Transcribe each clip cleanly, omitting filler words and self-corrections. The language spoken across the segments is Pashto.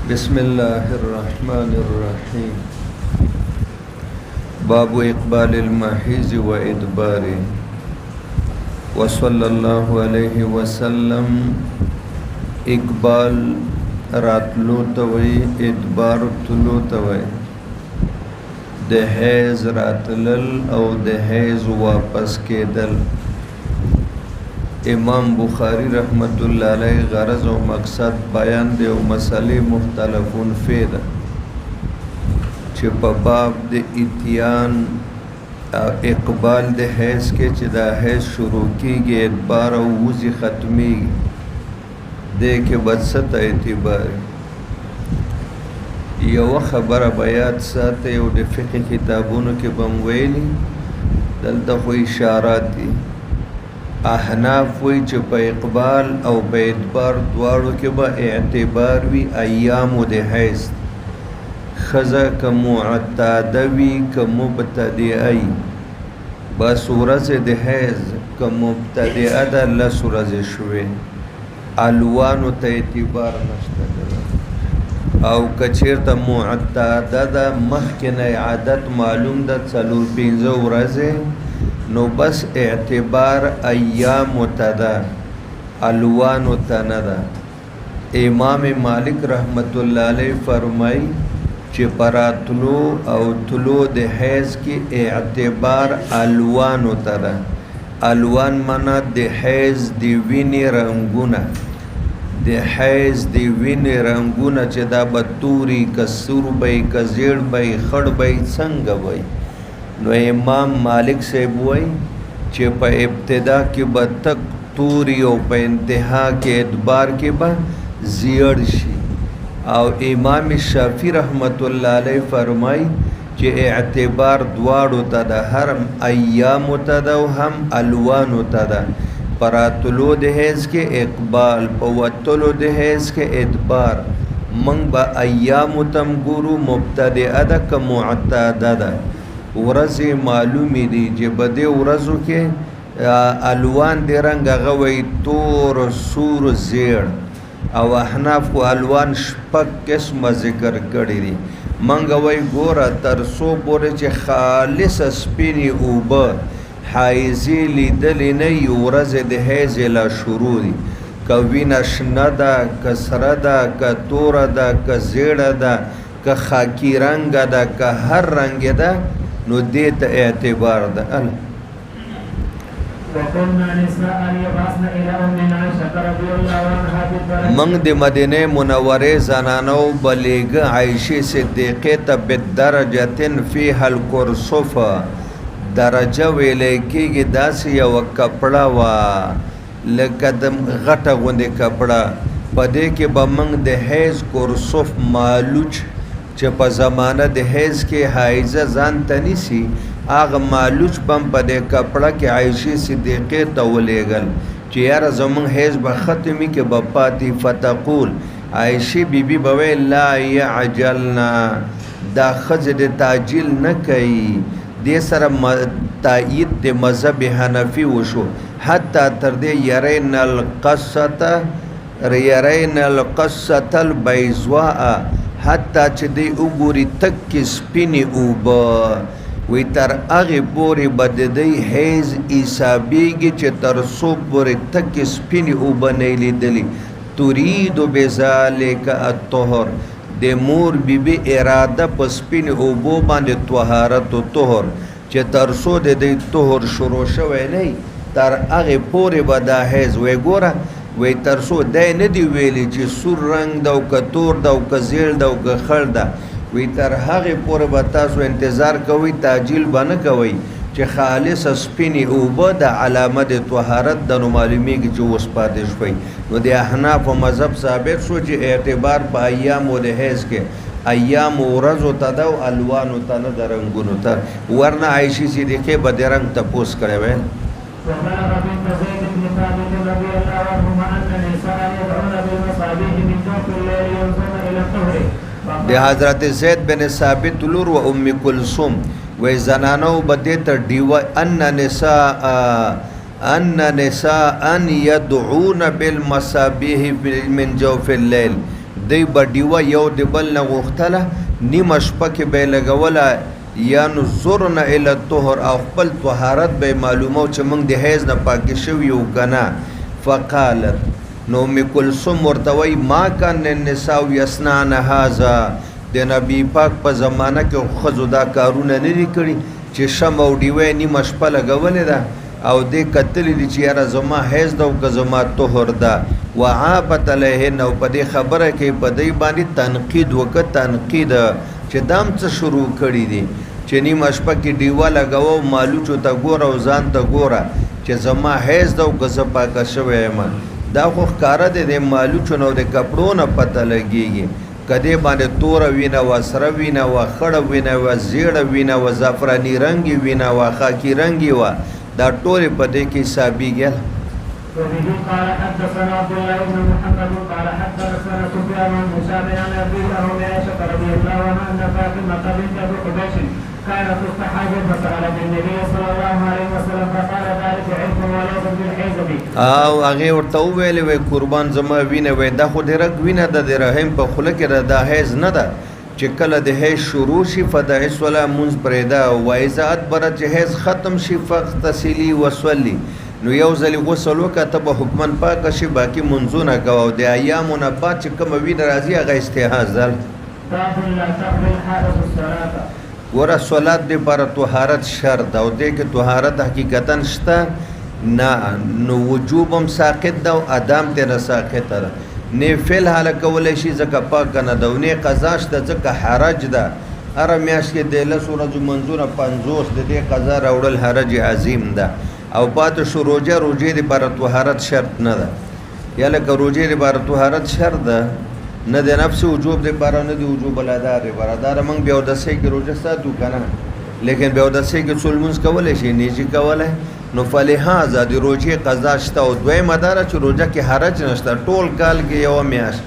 بسم الله الرحمن الرحيم. باب إقبال المحيز وإدباره. وصلى الله عليه وسلم. اقبال راتلو توي، ادبار تلو توي. د حیز راتلل او د حیز واپس کېدل. امام بخاری رحمت الله علیه غرض او مقصد بیان دی او مسئله مختلفون فی ده چې په باب د اتیان اقبال د حیز کې چې دا حیز شروع کیږي ادبار او وزي ختمي دې کې بدست اعتبار یو خبره بیات ساته او د فقه کتابونو کې بم ویلي دلته خو اشارات دي. احناف وی چې په اقبال او په ادبار دواړو کې به اعتبار وي ایام د حیض خزه که معتاده وي که مبتدئه بس ورځ د حیض که مبتدئه ده لس ورځې شوې الوانو ته اعتبار نشته او که چېرته معتاده ده مخکې نه عادت معلوم ده 4-5 ورځې نو بس اعتبار ایام متدا الوان تندا. امام مالک رحمت الله علیه فرمای چې پراتلو او تلو د حیض کې اعتبار الوان تدا. الوان معنا د حیض دی ویني رنگونه، د حیض دی ویني رنگونه چې دا بتوري کسور بای کزیړ بای خړ بای څنګه وای. نو امام مالک صاحب وای چې په ابتدا کې به تک توري او په انتها کې ادبار کې به زیړ شي. او امام شافعی رحمت الله علیه فرمای چې اعتبار دواړو ته د هر ایام ته د هم الوان ته د پراتلو د حیض کې اقبال په وتلو د حیض کې ادبار من به ایام تم ګورو مبتدئه ده که معتاده ده. ورځې معلومې دي چې په دې ورځو کې الوان د رنګ هغه وایي تور سور زیړ او احناف کو الوان شپږ قسمه ذکر کړي دي. منګه وایي ګوره تر څو پورې چې خالص سپینې اوبه حایزې لیدلې نه وي ورځې د حیض لا شروع دي. که وینه شنه ده که سره ده که توره ده که زیړه ده که خاکي رنګه ده که هر رنګ ده نو دې ته اعتبار ده. من د مدینه منوره زنانو بلیګ عائشه صدیقه ته بدرجتن فيها الكرسف درجه ویلې کېږي داسې یو کپړه وا لکه د غټه غوندې کپړه په دې کې به موږ د حیض کرسف مالوچ چې په زمانه د حیض کې حایزه ځان ته نیسي هغه مالوچ بم په دې کپړه کې عایشې صدیقې ته ولېږل چې یاره زمونږ حیض به ختمي کې به پاتې. فتقول عایشې بیبي به ویل لا یعجلنا دا ښځې د تعجیل نه کوي. دې سره تایید د مذهب حنفي وشو حتی تر دې یرین القصة البیضاء حتی چې دی وګوري تک سپینې اوبه وی تر هغې پورې به د دی حیض حسابېږي چې تر څو پورې تک سپینې اوبه نه یې لیدلي. ترید بذلک الطهر د مور بیبي اراده په سپینې اوبو باندې طهارت و طهر چې تر څو د دی طهر شروع شوی نه تر هغې پورې به دا حیض وی ګوره وی تر څو دی نه دی ویلی چې سور رنګ ده او که تور ده او که زیړ ده او که خړ ده وی تر هغې پورې به تاسو انتظار کوئ تعجیل به نه کوئ چې خالص سپینې اوبه د علامه د طهارت د نو معلومیږي چې اوس پاتې شوی. نو د احنافو مذهب ثابت شو چې اعتبار په ایامو د حیض کې ایام ورځو ته ده او الوانو ته نه د رنګونو ته. ورنه عایشې صدیقې به د رنګ تپوس کړی وی. وبلغ بنت زيد بن ثابت رضي الله عنهما ان النساء يدعون بالمصابيح من جوف الليل ينظرن الى الطهر. د حضرت زید بن ثابت لور و ام کلثوم و زنانو بده ته دیو ان نساء يدعون بالمصابيح من جوف الليل دی به ډیوه یو د بل نه غوښتله نیمه شپه کې به یې لګوله ینظرن الی الطهر او خپل طهارت به یې معلومو چې موږ د حیض نه پاکې شوي یو که نه فقالت نو ام کلثوم ورته وایي ما کان النساء یصنعن هذا د نبي پاک په زمانه کې ښځو دا کارونه نه دي کړي چې شمع او ډیوه نیمه شپه لګولې ده او دې کتلې دي چې یاره زما حیض ده او که زما طهر ده وعابت علیهن او په دې خبره کې په دې باندې تنقید وکړه تنقید چې دام څه شروع کړي دي چې نیمه شپه کې ډیوه لګوه مالوچو ته ګوره او ځان ته ګوره چې زما حیض ده او که زه پاکه شوی یم دا خو ښکاره دی د مالوچو نه او د کپړو نه پته لګېږي که دې باندې توره وینه وه سره وینه وه خړه وینه وه زیړه وینه وه زعفراني رنګې وینه وه خاکي رنګې وه دا ټولې په دې کې حسابېږي وبه قال حدثنا عبد الله بن محمد قال حدثنا سفيان بن هشام عن ابيه عن عائشه رضي الله عنها ان فاطمه بنت ابي قبيش كانت تستحاج فسالت النبي صلى الله عليه وسلم فقال ذلك عرف وليس بالحيزه او هغه ورته ویلې وای قربان زما وینه وای دا خو ډیره وینه د رحم په خوله کې د حیض نه ده چې کله د حیض شروع شي فدع الصلاه منځ پرېدا او اذا ادبر چې حیض ختم شي فاغتسلي وصلي نو یو ځلې غسل وکړه ته به حکمن پاکه شي باقي منځونه کوه او د ایامو نه بعد چې کومه وینه راځي هغه استحاض ده ګوره صلات دپاره طهارت شرط ده او دې کې طهارت حقیقتا شته نه نو وجوب هم ساقط ده او ادام تېره ساقطه ده نه فعل حاله کولی شي ځکه پاکه نه ده او نه قضا شته ځکه حرج ده هره میاشت کې د 10 ورځو منځونه 50 د دې قضا راوړل حرج عظیم ده او پاتې شو روژې دپاره طهارت شرط نه ده یا لکه روژې دپاره طهارت شرط ده نه د نفس وجوب دپاره نه د وجوب الادار دپاره دا موږ بیا اودسۍ کې روژه ساتو که نه لیکن بیا اودسۍ کې څو لمونځ کولی شي نه شي کولی نو فلهذا د روژې قضا شته او دویمه دا ده چې روژه کې حرج نشته ټول کال کې یوه میاشت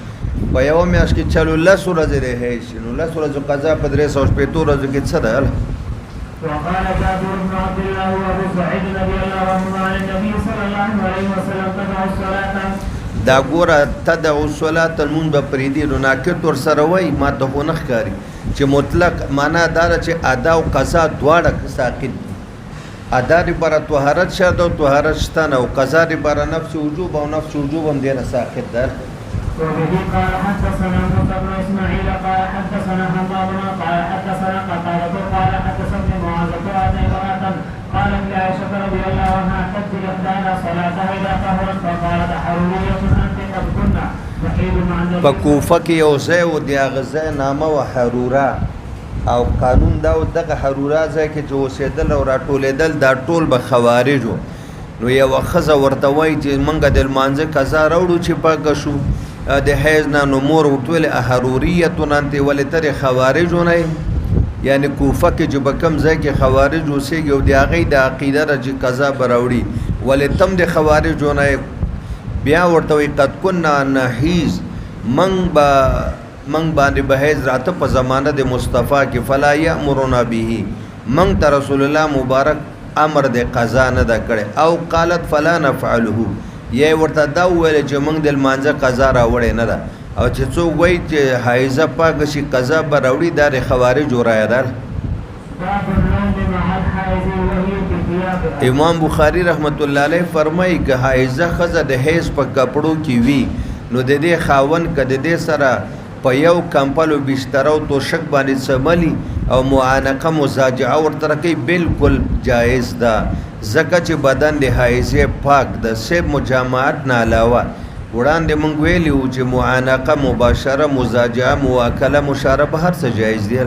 په یوه میاشت کې چلو 10 ورځې د حیض شي نو 10 ورځو قضا په 360 ورځو کې څه ده وقال جابر بن عبد الله وابو سعيد رضي الله عنهما عن النبي صلى الله عليه وسلم تدعو الصلاه دا ګوره تدعو الصلاه المنځ به پرېږدي نو ناقد ورسره وایي ما ته خو نه ښکاري چې مطلق معنا دا ده چې ادا او قضا دواړه ساقط دي ادا دپاره طهارت شرط او طهارت شته نه او قضا دپاره نفس وجوب او نفس وجوب هم دی نه ساقط ده وبه قال حدثنا موسى بن اسماعيل قال حدثنا حمام قال حدثنا قتادة قال حدثني معاذ عن امرأة قالت لعائشة رضي الله عنها تبدي احدانا صلاتها اذا طهرت فقالت حرورية انت قد كنا نحيد مع النبي په کوفه کې یو ځای و د هغه ځای نامه وه حروره او قانون دا و دغه حروره ځای کې چې اوسېدل او راټولېدل دا ټول به خوارجو نو یوه ښځه ورته وایي چې موږ د لمانځه قضا راوړو چې پاکه شو د حیض نه نو مور ورته ویلې احروریتون انتې ولې ترې خوارجو نه یعنی کوفه کې چې به کوم ځای کې خوارج اوسېږي او د هغې د عقیده ده چې قضا به راوړي ولې تم د خوارجو نه بیا ورته وایي قد کنا نحیز موږ باندې به حیض راته په زمانه د مصطفی کې فلا یامرنا به موږ ته رسول الله مبارک امر د قضا نه ده کړی او قالت فلا نفعله یا ورته دا وویل چې موږ د لمانځه قضا راوړې نه ده او چې څوک وایي چې حایضه پاکه شي قضا به راوړي دا د خوارجو رایه ده امام بخاری رحمت الله علیه فرمایي که حایضه ښځه د حیض په کپړو کې وي نو د دې خاوند که د دې سره په یو کمپل او بستره او توشک باندې څملي او معانقه مزاجعه ورته کوي بالکل جایز ده ځکه چې بدن د حایضې پاک د صرف مجامعت نه علاوه وړاندې موږ ویلي وو چې معانقه مباشره مزاجعه مواکله مشاربه هر څه جایز دی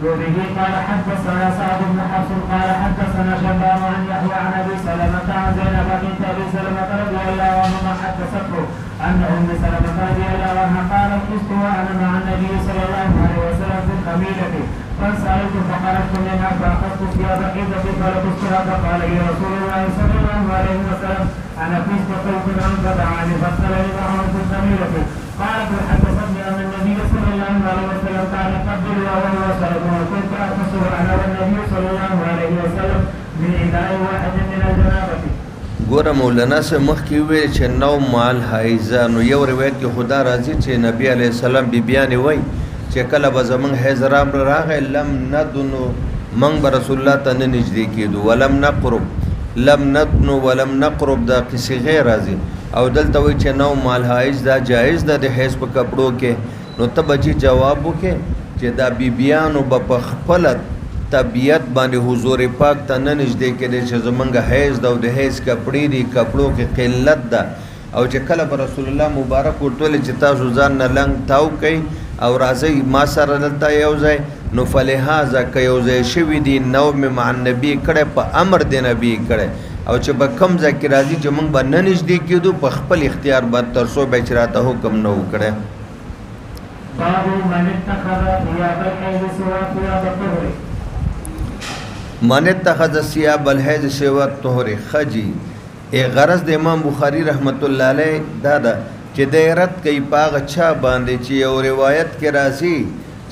وبه قال حدثنا سعد بن حفص قال حدثنا شباب عن يحيى عن ابي سلمه عن زينب بنت ابي سلمه رضي الله عنهما حدثته ان ام سلمه رضي الله عنها قالت كنت وانا مع النبي صلى الله عليه وسلم في الخميله فسالت فخرجت منها فاخذت ثياب حيضتي فلبستها فقال لي رسول الله صلى الله عليه وسلم انا كنت قلت ان فدعاني فارسلني معه في الخميله قالت حدثتني ان النبي صلى الله عليه وسلم كان يقبل وهو وسلم وكنت اغتسل انا والنبي صلى الله عليه وسلم من اداء واحد من الجنابه ګوره مولانا سے مخکې ویل چې نو مال حایزه نو یو روایت کې خدا راځي چې نبی علیه السلام بیبیانې وایي چې کله به زمونږ حیض راغی لم ندنو موږ به رسول الله ته نه نږدې کېدو ولم نقرب لم ندنو ولم نقرب دا قصې غیر راځي او دلته وایي چې نو مال حایز دا جایز ده د حیض په کپړو کې نو ته به جواب وکې چې دا بیبیانو به په خپله طبیعت باندې حضور پاک ته نه نږدې کېدی چې زمونږ حیض ده او د حیض کپړې دي کپړو کې قلت ده او چې کله به رسول الله مبارک ورته ویل چې تاسو ځان نه لنګ تاو کوئ او راځئ ما سره دلته یو ځای نو فلهذا که یو ځای شوي دي نوم مع النبي کړی په امر د نبي کړی او چې به کوم ځای کې راځي چې موږ به نه نږدې کېدو په خپل اختیار باندې تر څو به چې راته حکم نه وکړی باب من اتخذ ثياب الحيض سوى ثياب الطهر من اتخذ ثياب الحيض سوى الطهر خجي غرض د امام بخاری رحمت الله علیه دا ده چې د رد کوي پاغه چا باندې چې یو روایت کې راځي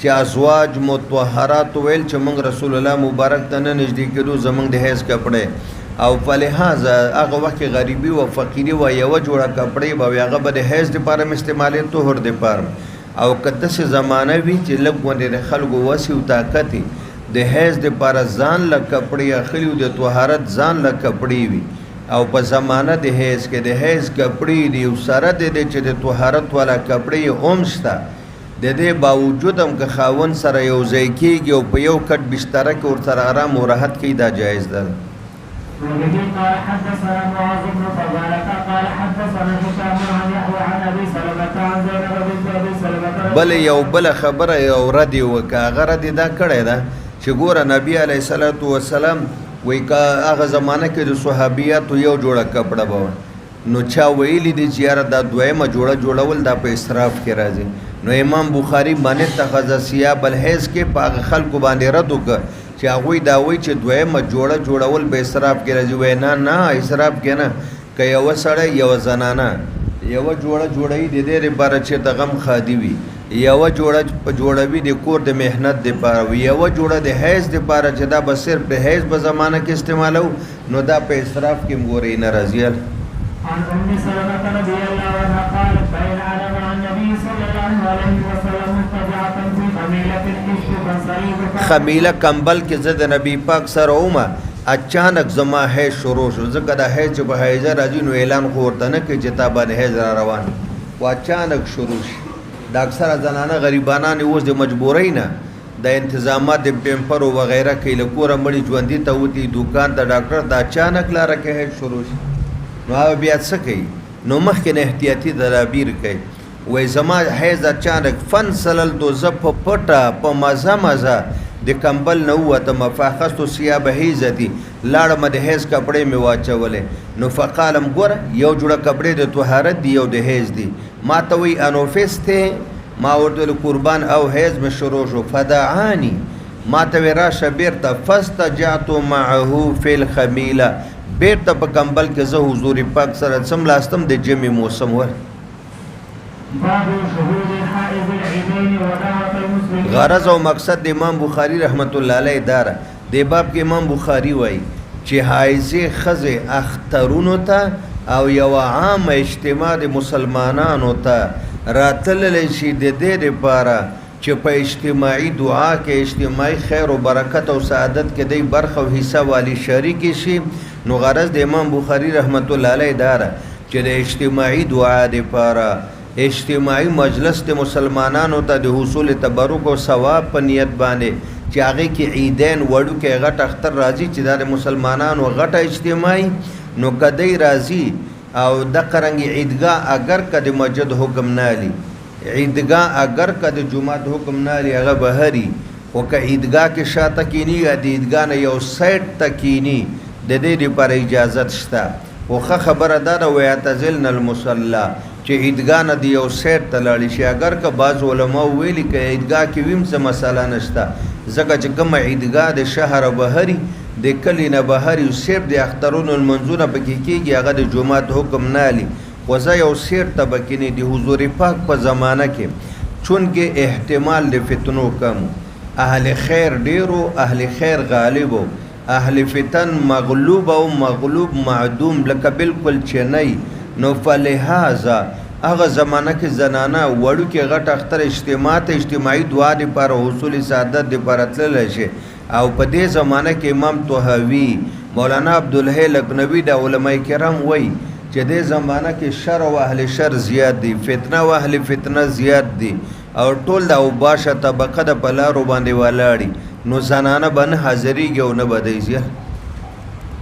چې ازواج مطهرات ویل چې موږ رسول الله مبارک ته نه نږدې کېدو زموږ د حیض کپړې او فلهذا هغه وخت غریبي او فقیری و یو جوړه کپړې به هغه به د حیض لپاره استعمالي طهر لپاره او کده سه زمانہ وی چې لږ غونډې د خلکو وسی او طاقت د حیض لپاره ځان له کپړې اخلي او د طهارت ځان له کپړې وي او په زمانہ د حیض کې د حیض کپړې دی او سره د چې د طهارت والا کپړې اومشتا د دې باوجود هم که خاون سره یو ځای کېږي او په یو کټ بستر کې ورته آرام او راحت کې دا جایز ده وبه قال حدثنا معاذ بن فضالة قال حدثنا هشام عن يحيى عن ابي سلمة عن زينب بنت ابي سلمة بل یو بل خبره یو ردی وکاغه ردی دا کړی ده چې ګوره نبی علیه الصلاۃ والسلام وای کا هغه زمانہ کې د صحابیاتو یو جوړه کپړه به نو چا ویلی دي چې یاره دا دویمه جوړول دا په اسراف کې راځي نو امام بخاری باندې تخذ ثياب الحیض کې په خلکو باندې رد وکړ چې هغوی دا وایي چې دویمه جوړول به اسراف کې راځي وای نه اسراف کې نه که یو سړی یو زنانه یو جوړی د دې لپاره چې د غم خادي وي یو جوړوي د کور د مهنت لپاره وي یو جوړه د حیض لپاره چې دا به صرف د حیض په زمانه کې استعمالو نو دا په اسراف کې مګوري نه راځي عن ام سلمة رضي الله عنها قالت بين انا مع النبي صلى الله عليه وسلم مضطجعة في خميلة الحش فانصرف خمیله کمبل کې زه د نبی پاک سره ومه اچانک زما حیض شروع شو ځکه د حیض چې په حیض راځي نو اعلان خو ورته نه کوي چې تا باندې حیض را روان و اچانک شروع شي د اکثره زنانه غریبانان اوس د مجبورۍ نه د انتظامات د پیمپر او وغیره کې له کوره مړي ژوندي ته وتی دکان د ډاکټر د اچانک لاره کې حیض شروع شي نو هغه بیا څه کوي نو مخکې نه احتیاطي تدابیر کوي وای زما حیض اچانک فنسلل دو زپ پټه په مزه د کمبل نو وته مفاخستو ثياب حیزتی لاړه مده حیض کپړې می واچولې نو فقالم ګور یو جوړه کپړې د طهارت دی یو د حیض دی ما ته وی انوفسته ما ورته قربان او حیض می شروع شو فدعانی ما ته راشه بیرته فاستجعت معه فی الخمیله بیرته په کمبل کې زه حضور پاک سره سملاستم د جمی موسم ور باب شهود الحائض العيدين ودعوة المسلمين غرض او مقصد د امام بخاری رحمت الله علیه دار د باب کې امام بخاری وایي چې حایضه خزه اخترونو ته او یو عام اجتماع د مسلمانانو ته راتلل شي د دې لپاره چې په اجتماعي دعا کې اجتماعي خیر او برکت او سعادت کې د برخه او حصہ والی شریک شي نو غرض د امام بخاری رحمت الله علیه دار چې د اجتماعي دعا لپاره اجتماعي مجلس د مسلمانانو ته د حصول تبرک او ثواب په نیت باندې چې هغه کې عیدین وړو کې غټ اختر راځي چې د مسلمانانو غټه اجتماعي نو کدی راځي او د قرنګ عیدګاه اگر کده مسجد حکم نالي عیدګاه اگر کده جمعه حکم نالي هغه بهري او که عیدګاه کې شاته کینی یا د عیدګاه نه یو سایت تکینی د دې لپاره اجازه شته او خبره ده ويعتزلن المصلى چې عیدګاه نه دی یو سیټ تلاړي شي اگر که بعض علما ویلي کې عیدګاه کې ویم څه مسله نشته ځکه چې کوم عیدګاه د شهر بهري د کلی نه بهري سیټ د اخترون المنظوره پکې کېږي هغه د جمعه حکم نالي وزه یو سیټ تبکینی د حضور پاک په زمانہ کې چون کې احتمال د فتنو کم اهل خیر ډیرو اهل خیر غالبو اهل فتن مغلوب او مغلوب معدوم لکه بالکل چنئی نو فلهذا هغه زمانہ کې زنانه وړو کې غټ اختر اجتماعي دعا دی پر حصول سعادت دی پر تلل شي او په دې زمانہ کې امام طحاوی مولانا عبدالحی لکنوی د علماء کرام وای چې دې زمانہ کې شر او اهل شر زیات دي فتنه او اهل فتنه زیات دي او ټول د اوباشه طبقه د پلارو باندې ولاړی نو زنانه بن حاضریږي او نه بدایي.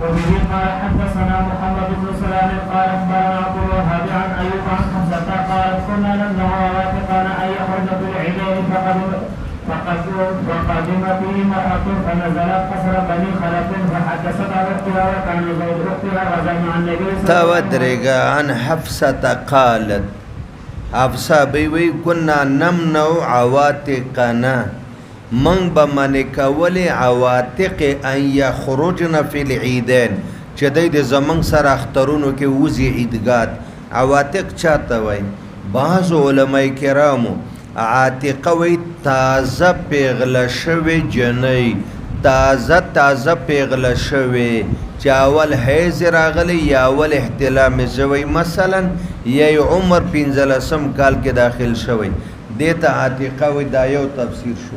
وبه قال حدثنا محمد بن سلام قال اخبرنا عبد الوهاب عن ايوب عن حمزه قال كنا نمنع وافقنا ان يخرج بالعيدين فقدم به امراه فنزلت قصر بني خلف فحدثت عن اختها وكان زوج اختها غزا مع النبي صلى الله عليه وسلم عن حفصه قالت حفصه بيوي كنا نمنع عواتقنا من بمن کول عواتق ان یخرجن فی العیدین چې د زمن سره اخترونو کې وزي عیدګات. عواتق چاته وای؟ بعض علماء کرامو عاتقه وای تازه پیغله شوی جنۍ، تازه پیغله شوی چې اول حیض راغلی یا اول احتلام شوی، مثلا یی عمر 15 کال کې داخل شوی دیتا عاتقه وای. دا یو تفسیر شو.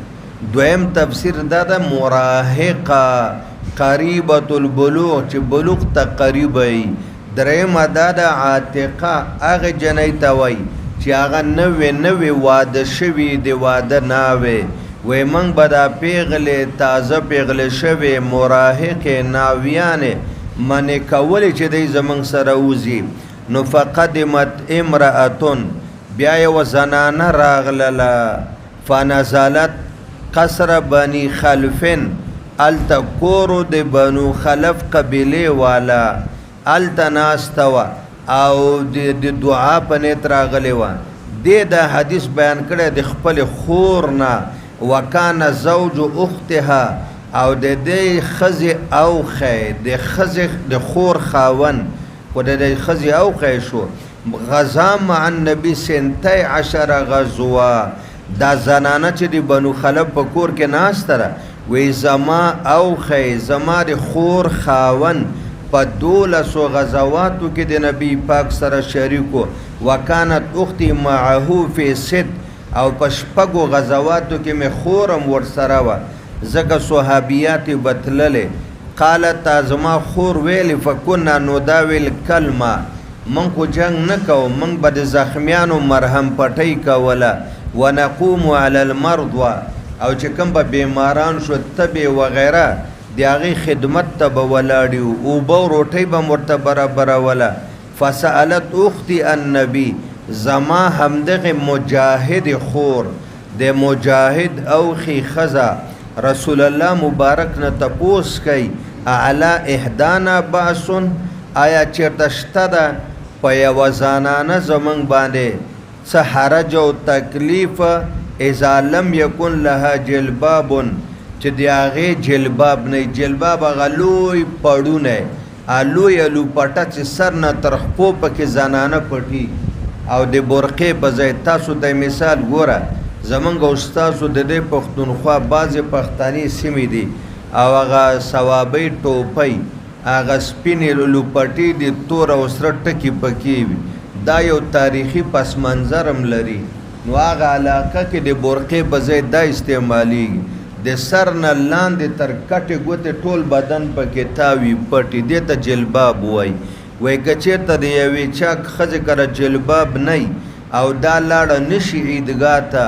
دویم تفسیر دا دا مراهقه قریبت البلوغ چې بلوغ ته قریب وي. دریم دا دا عاتقه هغه جنۍ ته وای چې هغه نوې واده شوي د واده ناوې وای موږ به دا پیغلې تازه پیغلې شوې مراهقې ناویانې منې کولې چې دی زموږ سره وځي. نو فقدمت امرأتون بیا یوه زنانه راغلله فنزلت قصر بني خلفن التا کورو د بنو خلف قبیله والا التا ناستوا او د دعا په نیت راغلی و. د حدیث بیان کړی د خپل خور نه وکانه زوج اختها او د دې خزي او خې د خزي د خور خاون او د خزي او خې شو. غزا مع النبي 12 غزوه دا زنانه چې دی بنو خلف په کور کې ناستره وی زما او خی زما د خور خاون په 12 غزواتو کې د نبی پاک سره شریکو. وکانت اختی معه فی 6 او په 6 غزواتو کې می خورم ورسره و زکه صحابیات بتلله. قالت زما خور ویل فکنا نداول کلمه من کو جنگ نکو من بد زخمیانو مرهم پټی کوله ونقوم على المرضى او چې کوم به بیماران شو تبه وغیره د هغې خدمت ته به ولاړ او به روټۍ به ورته برابروله. فسألت اختي النبي زما همدغه مجاهد خور د مجاهد او خي خزا رسول الله مبارک نه تپوس کوي اعلی احدانا باسن آیا چیرته شته ده په یوه زنانه زمونږ باندې څه حرج او تکلیف اذا لم یکن لها جلباب چې د هغې جلباب نه جلباب هغه لوی پړونه لوی لوپټه چې سر نه تر خپو پکې زنانه پټي او د برقې په ځای. تاسو ته مثال ګوره زمونږ استاسو د دې پښتونخوا بعضې پښتاني سیمې دي او هغه ثوابۍ ټوپۍ هغه سپینې لوپټې دي تور او سره ټکي پکې وي. دا یو تاریخي پس منظرم لري. نو هغه علاقه کې د برقې په ځای دا استعمالیږي د سر نه لاندې تر کټې ګوتې ټول بدن پکې تاوي پټي دې ته جلباب وایي. وایي که چېرته د یوې چا ښځې کره جلباب نه او دا لاړه نشي عیدګاه ته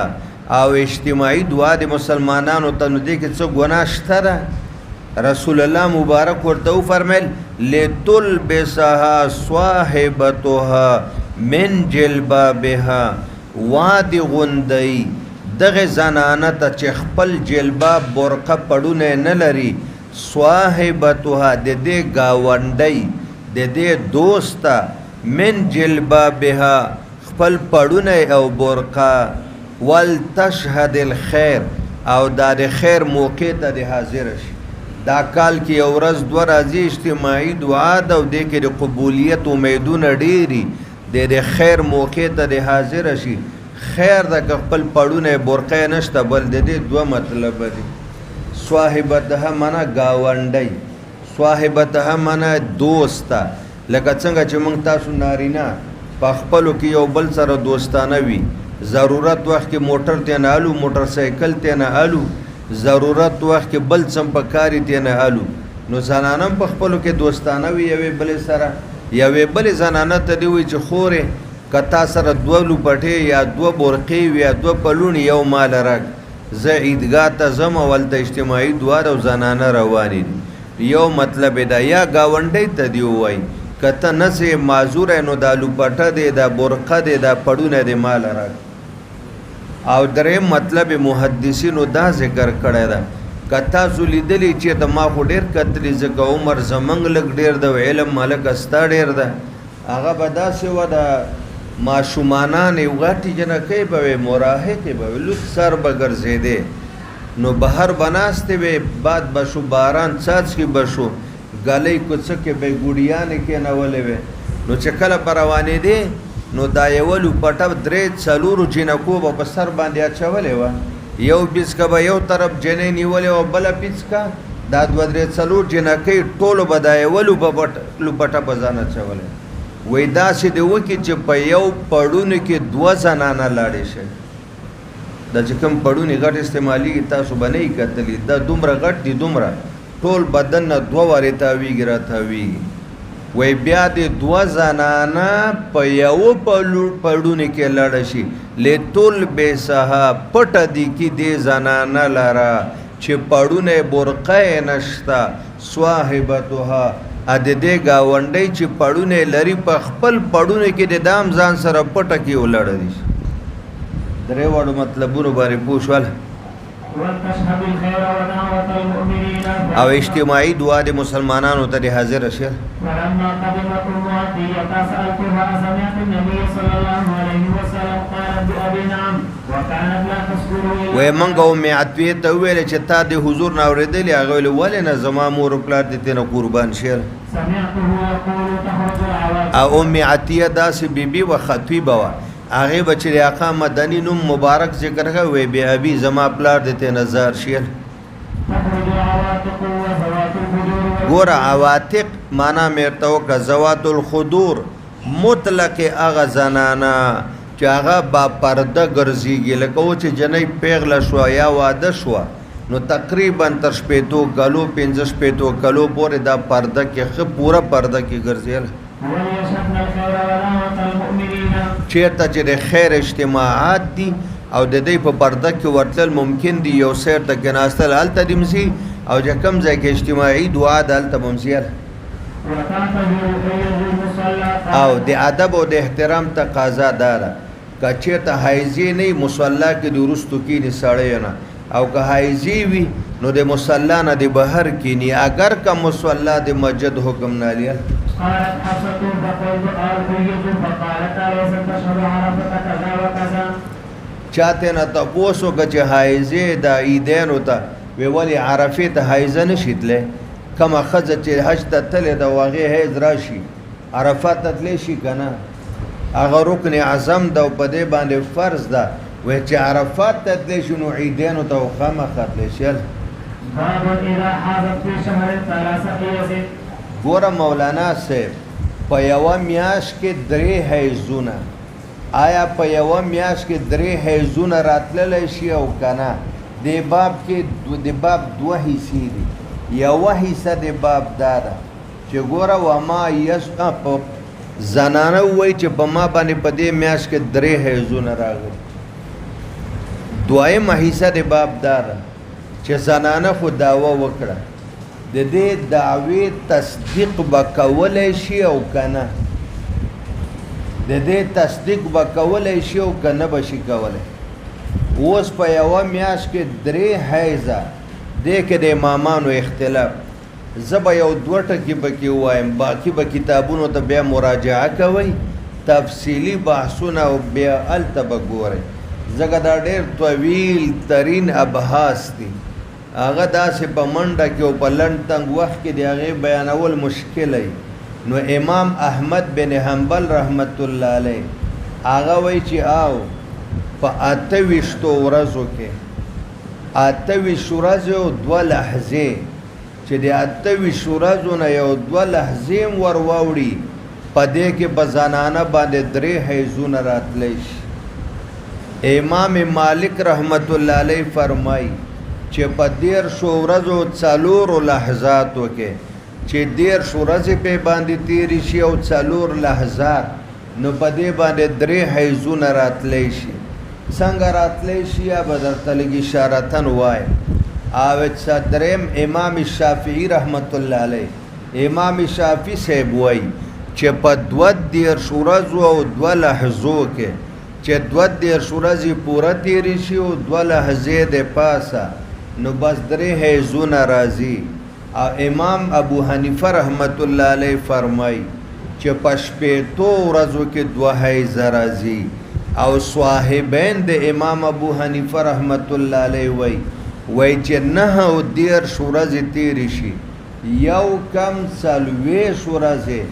او اجتماعي دعا د مسلمانانو ته نو دې کې څه ګناه شته ده؟ رسول الله مبارک ورته وفرمیل لتلبسها صاحبتها من جلبابها وادي غندي دغه زنانه ته چې خپل جلباب برقه پړونه نه لري صاحبتها د دې گاونډي د دې دوسته من جلبابها خپل پړونه او برقه ولتشهد الخير او د خیر موقع ته د حاضر شي. دا کال کې یو ورځ دوه راځي اجتماعي دعا ده او دې کې د قبولیت امیدونه ډېري د خیر موقع ته د حاضر شي. خیر ده که خپل پړونه برقه نشته بل د دې دوه مطلب دي. صاحبتها معنا گاونډی صاحبتها معنا دوستا لکه څنګه چې موږ تاسو نارینا په خپلو کې یو بل سره دوستانه وي ضرورت وخت کې موټر ته نه الو موټر سایکل ته نه الو ضرورت وخت کې بل څه په کاری ته نه الو نو زنانم په خپلو کې دوستانه وي یوې بل سره یوې بل زنانه ته دی وي چې خورې کتا سره دوه لوپټې یا دوه برقې یا دوه پلونی یو مال راک زه عیدګاه ته ځم ولته اجتماعي دعا او زنانه روانې یو مطلب دا یا گاونډی ته دی وای کته نسې معذور نو دا لوپټه دی دا برقه دی دا پړونه دی مال راک او درې مطلب محدثینو دا ذکر کړی دا کتا زلیدلی چې د ما خو ډیر کتلی زکه عمر زمنګ لګ ډیر د علم مالک استا ډیر ده هغه به داسې و د ماشومانان یو غټي جنکې به مراهقې به لوت سر به ګرځېدې نو بهر بناسته به بعد بشو باران څاڅکي بشو غلې کوڅکې به ګوډیانې کې نه ولې وې نو چې کله پروانې دي نو دا یو لوپټه درې څلورو جنکو په سر باندې اچولې و یو بیسکا به یو طرف جنې نیولې او بل پیسکا دا دوه درې څلور جنکې ټولو بدای ولو په لوپټه په ځان اچولې وې دا چې دی وکي چې په یو پړونه کې دوه زنانه لاړې شي د چې کوم پړونه غټ استعمالي تاسو باندې کتلی دا دومره غټ دي دومره ټول بدن نه دوه واره تاویږي را تاویږي وې بیا د دوه زنانه په یو پړونه کې لاړ شي لتول بیسها پټ دي کې دې زنانه لاره چې پړونه برقه نشتا صاحبتها ا دې گاونډي چې پړونه لري په خپل پړونه کې د دام ځان سره پټه کې ولړ دي درې وړو مطلبونو باندې پوښول او اجتماعي دعا د مسلمانانو ته حاضر شه ولما قدمت معطية سألتها سمعت النبي صلى الله عليه وسلم قال بأبي نعم وكانت لا تذكر وې منګو معطیه ته ویل چې تا د حضور نه اورېدلې هغه ویل ولې نه زما مور پلار دې ته قربان شه سمعته يقول تخرج العواتق او معطیه داسې بیبي و خطیبه و هغه بچی آقا مدنی نوم مبارک ذکر کوي بی ابي زما پلار دې ته نظر شیر ګور عواتق معنا مرتو ک زوات الخدور مطلق اغه زنانا چې هغه با پرده ګرځيږي لکه چې جنې پیغله شو یا واده شو نو تقریبا تر شپېتو غلو 15 شپېتو غلو پورې دا پرده کې پورا پرده کې ګرځي چیرته چې د خیر اجتماعات دي او د دې په پرده کې ورتل ممکن دي یو سیر د کناستل الته دمسي او چې کم ځای کې اجتماعي دعا د الته ممسیر او د ادب او د احترام تقاضا ده کچېته حایزي نه مصلا کې د ورستو کې نه ساړی نه او که حایزي وي نو د مصلا نه د بهر کې نه اگر کا مصلا د مسجد حکم نه لیا قالت حفصة فقلت أرضية فقالت أليس تشهد عرفة كذا وكذا چاته نه تاسو که چې حایزه د عیدین وته وی ولی عرفه ته حایزه نشیدله کما خزه چې حج ته تل د واغې حیز راشي عرفات ته تل شي کنه هغه رکن اعظم د په دې باندې فرض ده و چې عرفات ته تل شنو عیدین وته خامه خاطر شي باب اذا حاضت في شهر ثلاثه ګوره مولانا صاحب په یوه میاشت کې درې حیزونه آیا په یوه میاشت کې درې حیزونه راتللی شي او که نه د باب کې د باب دوه حصې دي یوه حصه د باب دا ده چې ګوره وما په زنانه ووایي چې په ما باندې په دې میاشت کې درې حیزونه راغلي دویمه حصه د باب دا ده چې زنانه خو دعوه وکړه د دې دعوی تصدیق بکولای شي او کنه د دې تصدیق بکولای شي او کنه بشي کولای اوس په یو میاش کې درې حیزه د کې د امامانو اختلاف زب یو دوه ټکی بکی وایم باقی به کتابونو ته بیا مراجعه کوي تفصیلی بحثونه او بیا التبه ګورئ زګه دا ډېر طویل ترین ابحاث دي هغه داسې په منډه کې او په لنډ تنګ وخت کې د هغې بیانول مشکل وي نو امام احمد بن حنبل رحمت الله علیه هغه وایي چې او په 28 ورځو کې 28 ورځې او 2 لحظې چې د 28 ورځو نه یو 2 لحظې ور واوړي په دې کې به زنانه باندې 3 حیضونه راتلی شي. امام مالک رحمت الله علیه فرمایي چې په 13 ورځو 4 لحظاتو کې چې 13 ورځې په باندې تیری شي او 4 لحظات نو په دې باندې 3 حیضونه راتلی شي. څنګه راتلی شي یا به درته لږ اشارتن وایي. او صدرم امام شافعی رحمت الله علیه امام شافعی صاحب وایي چې په 12 ورځو او 2 لحظو کې چې 12 ورځې پوره تیری شي او 2 لحظې د پاسه نو بس 3 حیضونه راځي. او امام ابو حنیفه رحمت الله علیه فرمایي چې په 15 ورځو کې 2 حیض راځي. او صاحبین د امام ابو حنیفه رحمت الله علیه وایي چې 9 او 10 ورځې تیری شي یو کم 40 ورځې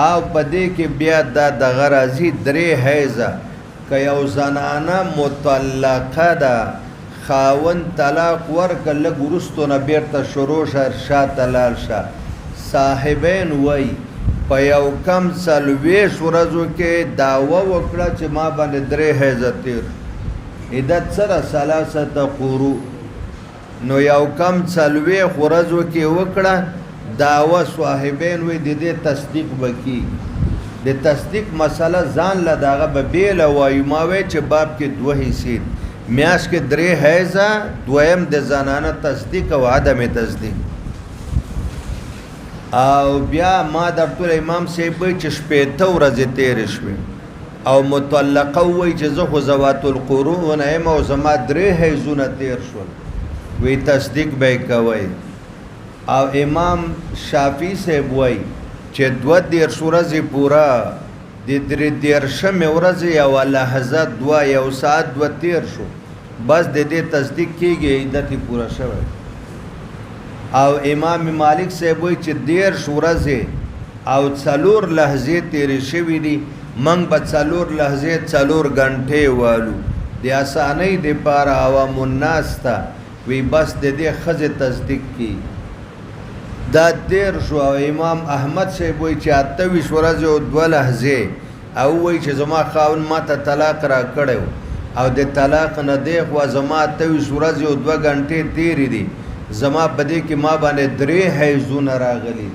او په دې کې بیا دغه راځي 3 حیضه. که یو زنانه مطلقه ده خاوند طلاق ورکړه لږ وروستو نه بیرته شروع شه شاته لاړ شه. صاحبین وایي په یو کم 40 ورځو کې دعوه وکړه چې ما باندې 3 حیضه تیر عدت سره 3 قروء نو یو کم 40 ورځو کې وکړه دعوه. صاحبین وایي د دې تصدیق وکړي. د تصدیق مسله ځان له دغه به بیله وایي. ما وایي چې باب کې 2 حصې میاشت کې 3 حیضه دویم د زنانه تصدیق او عدم تصدیق. او بیا ما درته امام صاحب وایي چې 15 ورځې تیرې شوې او مطلقه وایي چې زه خو ذوات القروء نه یم او زما 3 حیضونه تیر شول وی تصدیق به کوي. او امام شافعی صاحب وایي چې 12 ورځې پورا د 13 ورځې یو لحظه 2 یو ساعت 2 تیر شو بس د دې تصدیق کیږي عدت پورا شوی. او امام مالک صاحب وایي چې 13 ورځې او 4 لحظې تیرې شوي دي موږ به 4 لحظې 4 غنټې والو د اسانۍ دپاره عوام الناس ته وی بس د دې ښځې تصدیق کی. دا 13 شو. او امام احمد صاحب وایي چې 28 ورځې او 2 لحظې او وایي چې زما خاوند ما ته طلاق را کړی او د طلاق نه دی خوا زما 28 ورځې او 2 غنټې تیرې دي زما په دې کې ما باندې 3 حیضونه راغلي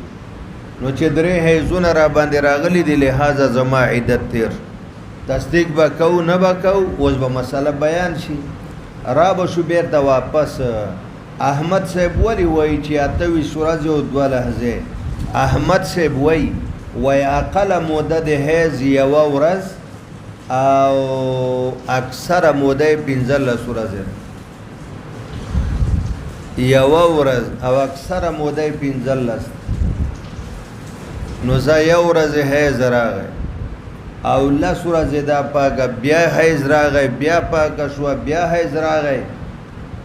نو چې 3 حیضونه را باندې راغلي دي لہذا زما عدت تیر. تصدیق به کوو نه به کوو اوس به مسله بیان شي. را به شو بیرته واپس. احمد صاحب ولی وایي چې 28 ورځې او 2 لحظې. احمد صاحب وایي اقل موده د حیض 1 ورځ او اکثره موده 15 ورځې. 1 ورځ او اکثره موده 15 نو زه 1 ورځ حیض راغی او 10 ورځې دا پاکه بیا حیض راغی بیا پاکه شوه بیا حیض راغی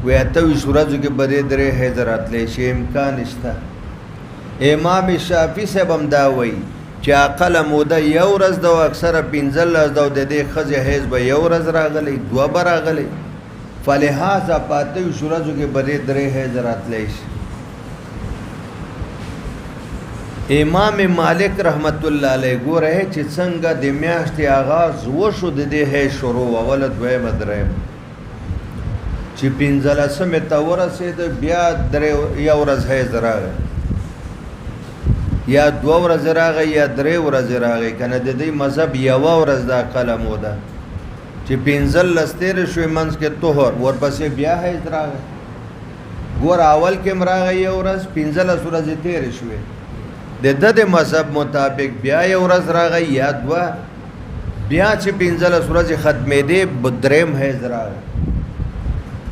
وی 28 ورځو کې به دې 3 حیض راتلی شي امکان شته. امام شافعي صاحب هم دا وایي چې اقله موده 1 ورځ ده او اکثره 15 ده او د دې ښځې حیض به 1 ورځ راغلی 2 به راغلی فلهذا په 28 ورځو کې به دې 3 حیض راتلی شي. امام مالک رحمت الله علیه ګوره چې څنګه د میاشتې آغاز وشو د دې حیض شروع اوله دویمه درېیمه چې 15مې ته ورسېده بیا 1 ورځ حیض راغی یا 2 ورځې راغی یا 3 ورځې راغی که نه د دې مذهب 1 ورځ د اقله موده چې 15 تېرې شوې منځ کې طهر ورپسې بیا حیض راغی. ګوره اول کې هم راغی 1 ورځ 15 ورځې تېرې شوې د ده د مذهب مطابق بیا 1 ورځ راغی یا 2 بیا چې 15 ورځې ختمېدې درېیم حیض راغی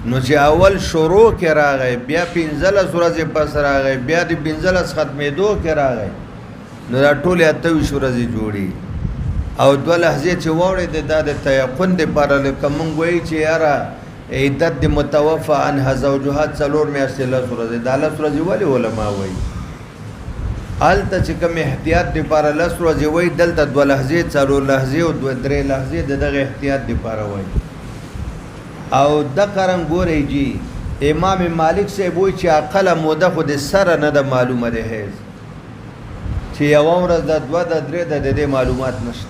نو چې اول شروع کې راغی بیا 15 ورځې پس راغی بیا د 15 ختمېدو کې راغی نو دا ټولې 28 ورځې جوړي. او 2 لحظې چې واوړېدې دا د تیقن دپاره لکه مونږ وایي چې یاره عدت د متوفی عنها زوجها 4 میاشتې 10 ورځې دا 10 ورځې ولې علما وایي هلته چې کوم احتیاط دپاره 10 ورځې وایي دلته 2 لحظې 4 لحظې او 3 لحظې د دغه احتیاط دپاره وایي. او د قرن ګورئ جی امام مالک صاحب وایي چې اقله موده خو د سره نه ده معلومه د حیض چې یوه ورځ ده دوه ده درې ده د دې معلومات نشته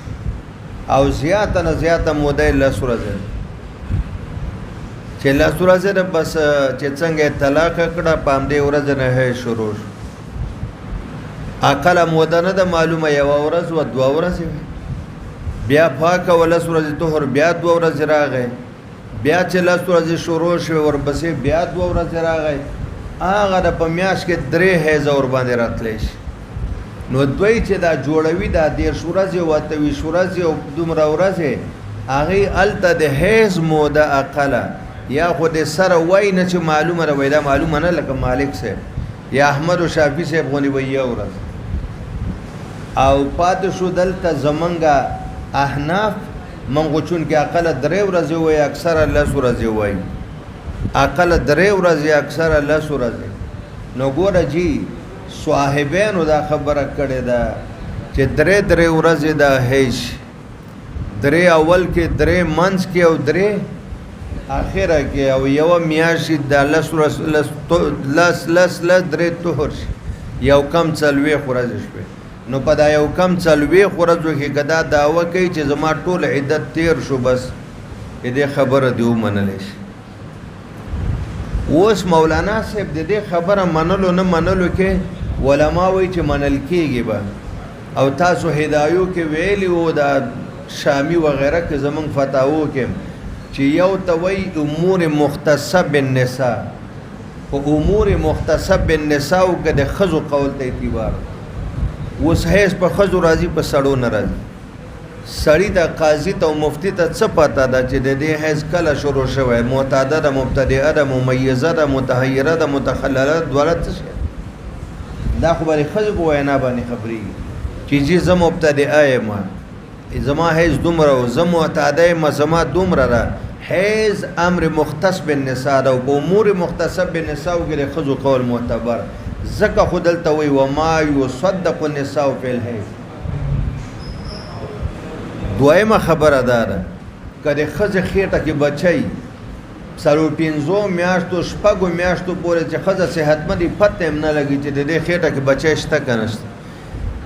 او زیاته نه زیاته موده یې 10 ورځې ده چې 10 ورځې ده بس چې څنګه یې طلاق کړه په همدې ورځ نه حیض شروع شو اقله موده نه ده معلومه یوه ورځ و دوه ورځې بیا پاکه و 10 ورځې طهر بیا 2 ورځې راغی بیا چې 10 ورځې شروع شوې ورپسې بیا 2 ورځې راغی هغه د په میاشت کې 3 حیضه ورباندې راتلی شي نو دوی چې دا جوړوي دا 10 ورځې او 28 ورځې او دومره ورځې هغې هلته د حیض موده اقله یا خو د سره وایي نه چې معلومه ده وایي دا معلومه نه لکه مالک صاحب یا احمد و شافعي صاحب غوندې وایي یوه ورځ او پاتې شو دلته زمونږه احناف منغو چون کې اقل 3 ورځې وایي اکثره 10 ورځې وایي اقل 3 ورځې اکثره 10 ورځې نو ګوره جی صاحبینو دا خبره کړې ده چې 3 ورځې د حیض 3 اول کې 3 منځ کې او 3 اخره کې او یوه میاشت د 10 ورځې 3 طهر شي یو کم 40 ورځې شوې نو په دا یو کم 40 ورځو کې کدا دعوه کوي چې زما ټول عدت تیر شو بس دې خبره دی ومنلی شي اوس مولانا صاحب د دې خبره منلو نه منلو کې علما وایي چې منل کېږي به او تاسو هدایو کې ویلي وو دا شامی وغیره کې زمونږ فتاوو کې چې یو ته وایي امور مختصه بالنساء په امور مختصه بالنساء کې د ښځو قول ته اعتبار اوس حیض په ښځو راځي په سړو نه راځي سړی د قاضي ته او مفتی ته څه پته ده چې د دې حیض کله شروع شوی معتاده ده مبتدعه ده ممیزه ده متحیره ده متخلله دواړه څه شی دا خو به د ښځو په وینا باندې خبرېږي چې جي زه مبتدعه یم زما حیض دومره و زه معتاده یم زما دومره ده حیض امر مختص بالنساء ده او په امور مختص بالنساء کې د ښځو قول معتبر ځکه خو دلته وایي وما یصدق النساء فی الحیض دویمه خبره دا ده که د ښځې خېټه کې بچی 5 میاشتو 6 میاشتو پورې چې ښځه صحتمندي پته هم نه لګي چې د دې خېټه کې بچی شته که نشته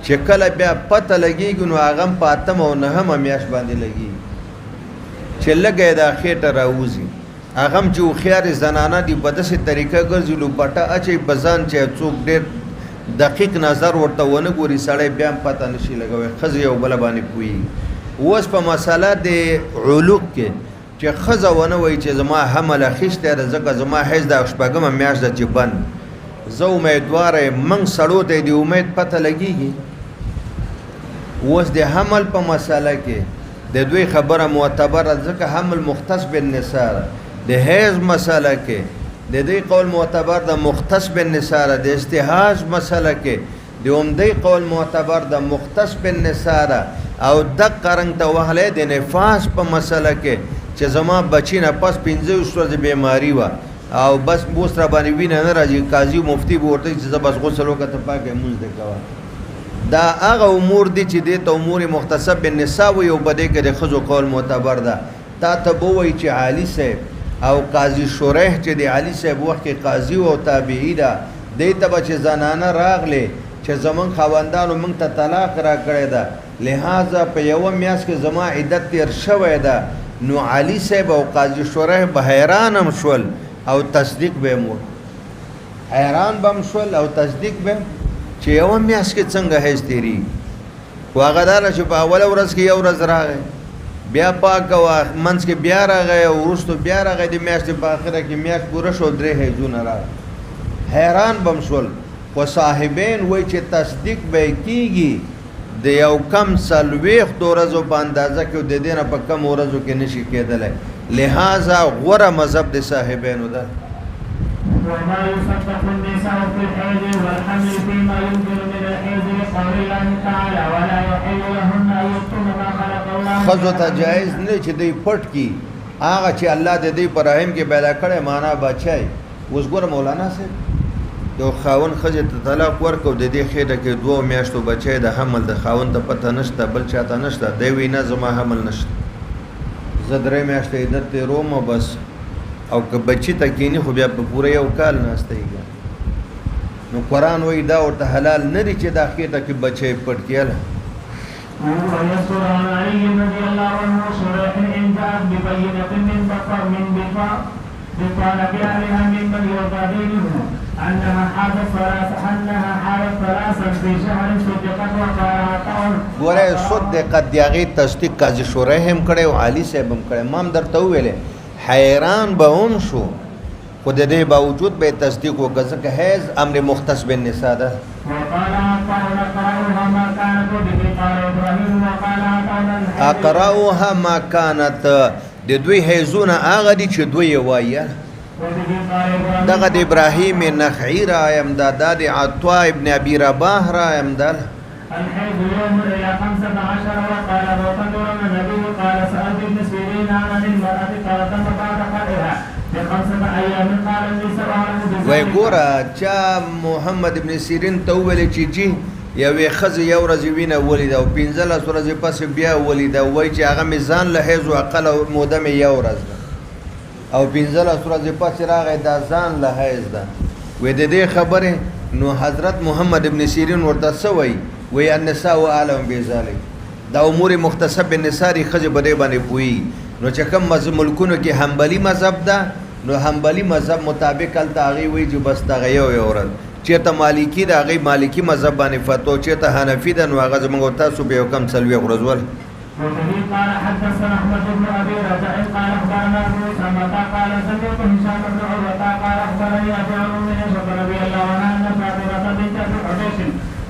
چې کله بیا پته لګېږي نو هغه هم په 8 او 9 میاشت باندې لګېږي چې لږه یې دا خېټه راوځي هغه هم چې هوښیارې زنانه دي په داسې طریقه ګرځي لوپټه اچوي په ځان چې څوک ډېر دقیق نظر ورته ونه ګوري سړی بیا هم پته نشي لګوی ښځې یو بله باندې پوهېږي اوس په مسله د علوق کې چې ښځه ونه وایي چې زما حمل اخیستی ده ځکه زما حیض د 8مه میاشت ده چې بند زه امیدواره یم موږ سړو ته د امید پته لګېږي اوس د حمل په مسله کې د دوی خبره معتبره ځکه حمل مختص بالنساء د حیض مسله کې د دوی قول معتبر د مختص بالنساء د استحاض مسله کې د عمدی قول معتبر د مختص بالنساء او دقه رنګ ته وهلی د نفاس په مسله کې چې زما بچی نه پس 15 ورځې بیماري وه او بس اوس را باندې وینه نه راځي قاضي مفتي به ورته چې زه بس غسل وکړه ته پاکه لمونځ دې کوه دا هغه امور دي چې دې ته امور مختص بالنساء وایي او په دې کې د ښځو قول معتبر ده تا ته به وایي چې علي صاحب او قاضي شریح چې د علي صاحب وخت کې قاضي او تابعي ده دې ته به چې زنانه راغلې چې زمونږ خاوندانو موږ ته طلاق را کړی ده لہذا په یوه میاشت کې زما عدت تیر شوی ده نو علي صاحب او قاضي شریح به حیران هم شول او تصدیق به یې حیران به هم شول او تصدیق به چې یوه میاشت کې څنګه حیض تېرېږي خو هغه دا ده چې په اوله ورځ کې 1 ورځ راغی بیا پاکه وه منځ کې بیا راغی او وروستو بیا راغی د میاشتې په آخره کې میاشت پوره شو 3 حیضونه راغی حیران به هم شول خو صاحبین وایي چې تصدیق به یې کېږي د یو کم 40 ورځو په اندازه کې د دې نه په کم ورځو کې نشي کېدلی لہذا غوره مذهب د صاحبینو ده وما يصدق النساء في الحيض والحمل فيما ينزل من الحيض لقول الله تعالى ولا يحل لهن ان يكتمن ما خلق الله ښځو ته جایز نه چې دوی پټ کړي هغه چې الله د دوی په رحم کې پیدا کړی معنا بچی اوس ګوره مولانا صاحب یو خاوند ښځې ته طلاق ورکړو د دې خېټه کې 2 میاشتو بچی د حمل د خاوند ته پته نشته بل چاته نشته دی وایي نه زما حمل نشته زه 3 میاشتې عدت تېروم بس او که بچی ته کینی خو بیا په پوره یو کال ناستېږي نو قرآن وایي دا ورته حلال نه دي چې دا خېټه کې بچی پټ کېله ويذكر عن علي رضي الله عنه شريح إن جاءت ببينة من بطالب أهلها من بني وبابينهم أنها حاضت ثلاثا في شهر صدقت وقالها طول. ګوره صدقت د هغې تصدیق قاضي شریح هم کړی او علي صاحب هم کړی ما هم درته وویلې حیران به هم شو خو د دې باوجود به یې تصدیق وکړه ځکه حیض امر مختص بالنساء ده اقرأوها ما كانت د دوی حیضونه هغه دي چې دوی یې وایه دغه د ابراهیم نخعي رایم دا د عطا ابن ابي رباح رایم دا الحيض يوم إلى 15 وقال وقدر النبي قال سألت ابن سيرين عن المرأة قال تم بعد قائها ب5 أيام قال لي 7 وای ګوره چا محمد ابن سیرین ته وویل چې جی یوې ښځې یو ورځ وینه ولیده او 15 ورځې پسې بیا ولیده وایي چې هغه مې ځان له حیض اقل موده مې یو ورځ ده او 15 ورځې پسې راغی دا ځان له حیض ده وایي د دې خبرې نو حضرت محمد ابن سیرین ورته څه وایي وایي النساء اعلم بذلک دا امور مختص بالنساء دي ښځې په دې باندې پوهېږي نو چې کوم ملکونو کې حنبلي مذهب ده نو حنبلي مذهب مطابق هلته هغې وایي چې بس دغه یو ورځ چېرته مالکي ده هغې مالکي مذهب باندې فتوا چېرته حنفي ده نو هغه زموږ او تاسو به یو کم 40 ورځ ول وبه قال حدثنا احمد بن ابي رجاء قال اخبرنا موسى متى قال سمعت هشام بن عروه قال اخبرني ابي عمرو بن شبر رضي الله عنها ان فاطمه بنت ابي حبيش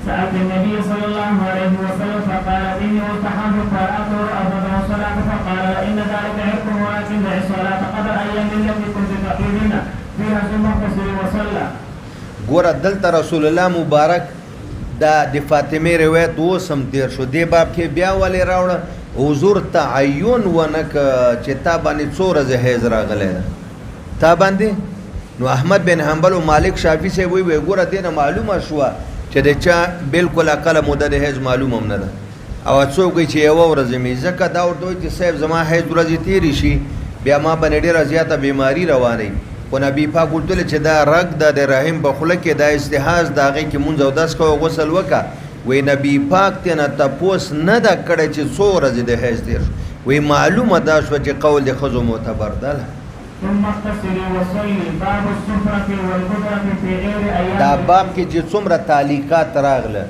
سالت النبي صلى الله عليه وسلم فقال اني التحمت فاطر ابدا الصلاه فقال ان ذلك عرق ولكن دع الصلاه قدر ايام التي كنت تقيمين فيها ثم اغتسل وصلى. ګوره دلته رسول الله مبارک دا د فاطمه روایت اوس هم تیر شو دې باب کې بیا ولې راوړه حضور تعین ونه چې تا باندې څو ورځې حیض راغلی ده تا باندې نو احمد بن حنبل او مالک شافعي صاحب وایي ګوره دې نه معلومه شوه چې د چا بالکل اقله موده د حیض معلوم هم نه ده او څوک وایي چې یوه ورځ مې ځکه دا ورته وایي چې صاحب زما حیض ورځې تېرې شي بیا ما باندې ډېره زیاته بیماري روانوي خو نبي پاک ویل چې دا رګ د رحم په خوله کې دا استحاض د هغې کې مونځ او داس کوه غسل وکړه وایي نبي پاک ته نه تپوس نه ده کړی چې څو ورځې د حیض تېر شو وایي معلومه دا شوه چې قول د ښځو معتبر ده دا باب کې چې څومره تعلیقات راغله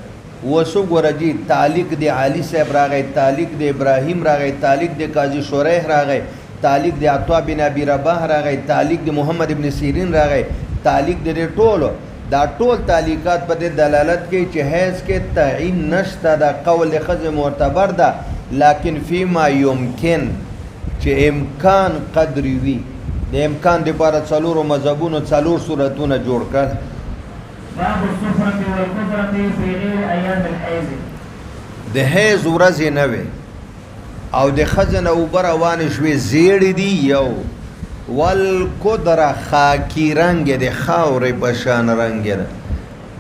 اوس وګوره جي تعلیق د علي صاحب راغی تعلیق د ابراهیم راغی تعلیق د قاضي شریح راغی تعلیق د عطا بن ابي رباح راغی تعلیق د محمد ابن سیرین راغی تعلیق د ټولو دا ټول تعلیقات په دې دلالت کوي چې حیض کې تعین نشته دا قول د ښځې معتبر ده لکن فيما يمكن چې امکان قدري وي د امکان دپاره څلورو مذهبونو څلور صورتونه جوړ کړ باب السفرة والقدرة في غير أيام الحيض د حیض ورځې نه وي او د ښځې نه اوبه روانې شوې زیړې دي یو والقدره خاکي رنګ د خاورې په شان رنګ ده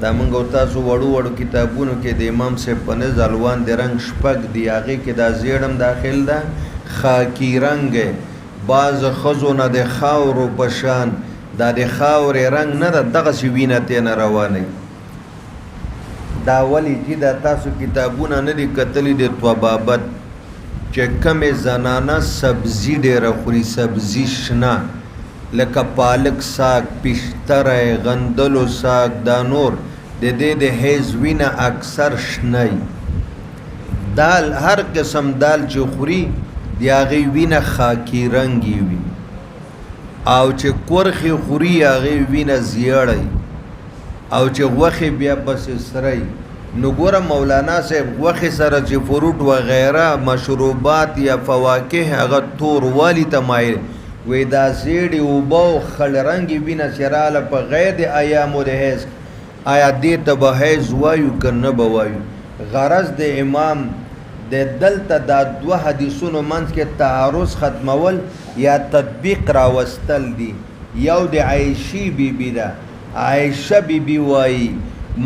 دا موږ او تاسو وړو کتابونو کې د امام صاحب په نظر الوان د رنګ شپږ دي هغې کې دا زیړ هم داخل ده خاکي رنګ بعض ښځو نه د خاورو په شان دا د خاورې رنګ نه ده دغسې وینه ترې نه روانوي دا ولې چې دا تاسو کتابونه نه دي کتلي د طبابت چې کمې زنانه سبزي ډېره خوري سبزي شنه لکه پالک ساګ پشتری غندلو ساګ دا نور د دې د حیض وینه اکثر شنه دال هر قسم دال چې خوري د هغې وینه خاکي رنګي وي او چې کورخې خوري هغې وینه زیړی او چې غوښې بیا پسې سری نو ګوره مولانا صاحب غوښې سره چې فروټ وغیره مشروبات یا فواکه هغه تور والی ته مایل وی دا زیړې اوبه او خړ رنګې وینه چې راله په غیر د ایامو د حیض آیا دې ته به حیض وایو که نه به وایو غرض د امام د دلته دا دوه حدیثونو منځ کې تعارض ختمول یا تطبیق راوستل دي یو د عایشې بیبي ده عایشه بیبي وایي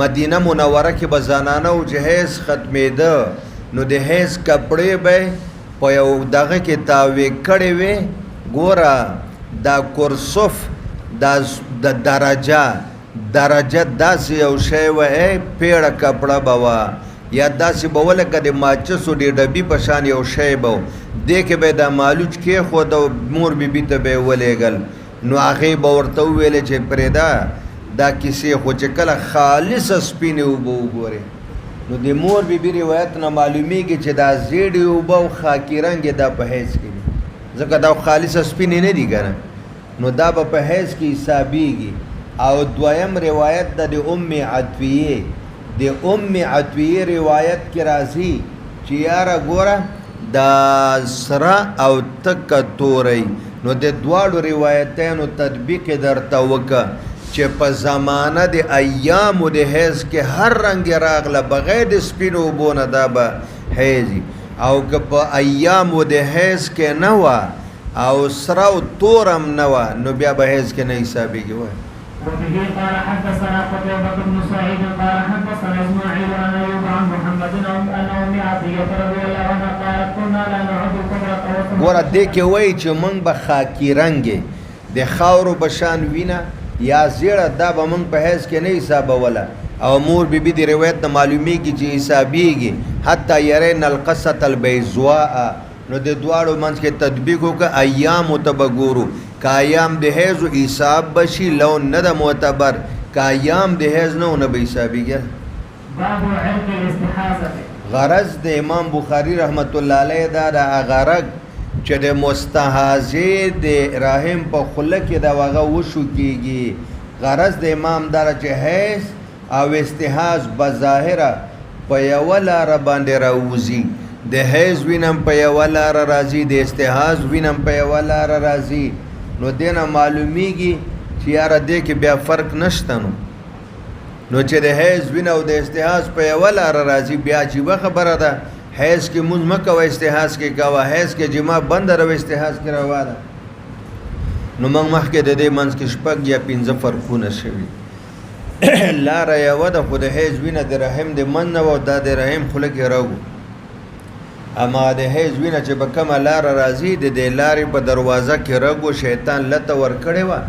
مدینه منوره کې به زنانه و چې حیض ختمېده نو د حیض کپړې به په یو دغه کې تاوې کړې وې ګوره دا کرسف دا درجه داسې یو شی و پیړه کپړه به وه یا داسې به وه لکه د ماچسو د ډبي په شان یو شی به و دې کې به یې دا مالوچ کېښود او مور بیبي ته به یې ولېږل نو هغې به ورته وویلې چې پرېږده دا کیسې خو چې کله خالصه سپینې اوبه وګورې نو د مور بیبي روایت نه معلومیږي چې دا زیړې اوبه او خاکي رنګ دا په حیض کې دي ځکه دا خالصه سپینې نه دي که نه نو دا به په حیض کې حسابېږي او دویم روایت د ام عطویې د ام عطویې روایت کې راځي چې یاره ګوره دا سره او تکه توری نو د دواړو روایتینو تطبیق درته وکړه چې په زمانه د ایامو د حیض کې هر رنګ راغله بغیر د سپینو اوبو نه دا به حیض او که په ایامو د حیض کې نه وه او سره او تورم نه وه نو بیا به حیض کې نه حسابېږي وایي وبه قال حدثنا قتيبة بن سعيد قال حدثنا اسماعيل عن ايوب عن محمد عن ام عطية رضي الله عنها قالت كنا لا نعد الكبرى ګوره دې کې وایي چې موږ به خاکي رنګې د خاورو په شان وینه یا زیړه دا به موږ په حیض کې نه حسابوله او مور بیبي د روایت نه معلومیږي چې حسابېږي حتی یرین القصة البیضاء نو د دواړو منځ کې تطبیق وکړه ایامو ته به ګورو که ایام د حیضو حساب بشي لون نه ده معتبر که ایام د حیض نه نه به حسابېږي باب عرق الاستحاضة غرض د امام بخاري رحمت الله علیه دا د هغه رګ چې د مستحاضې د رحم په خوله کې د هغه وشو کېږي غرض د امام دا چې حیض او استحاض بظاهره په یوه لاره باندې راوځي د حیض وینم په یوه لاره راځي د استحاض وینم په یوه لاره راځي نو دې نه معلومیږي چې یاره دې کې بیا فرق نشته نو چې د حیض وینه او د استحاض په یوه لاره راځي بیا عجیبه خبره ده حیض کې مونځ مه کوه استحاض کې کوه حیض کې جما بنده رو استحاض کې روا ده نو موږ مخکې د دې منځ کې شپږ یا پنځه فرقونه شوي لاره یوه ده خو د حیض وینه د رحم د من نه وه دا د رحم خوله کې راوړو اما د حیض وینه چې په کومه لاره راځي د دې لارې په دروازه کې رګ و شیطان لته ورکړې وه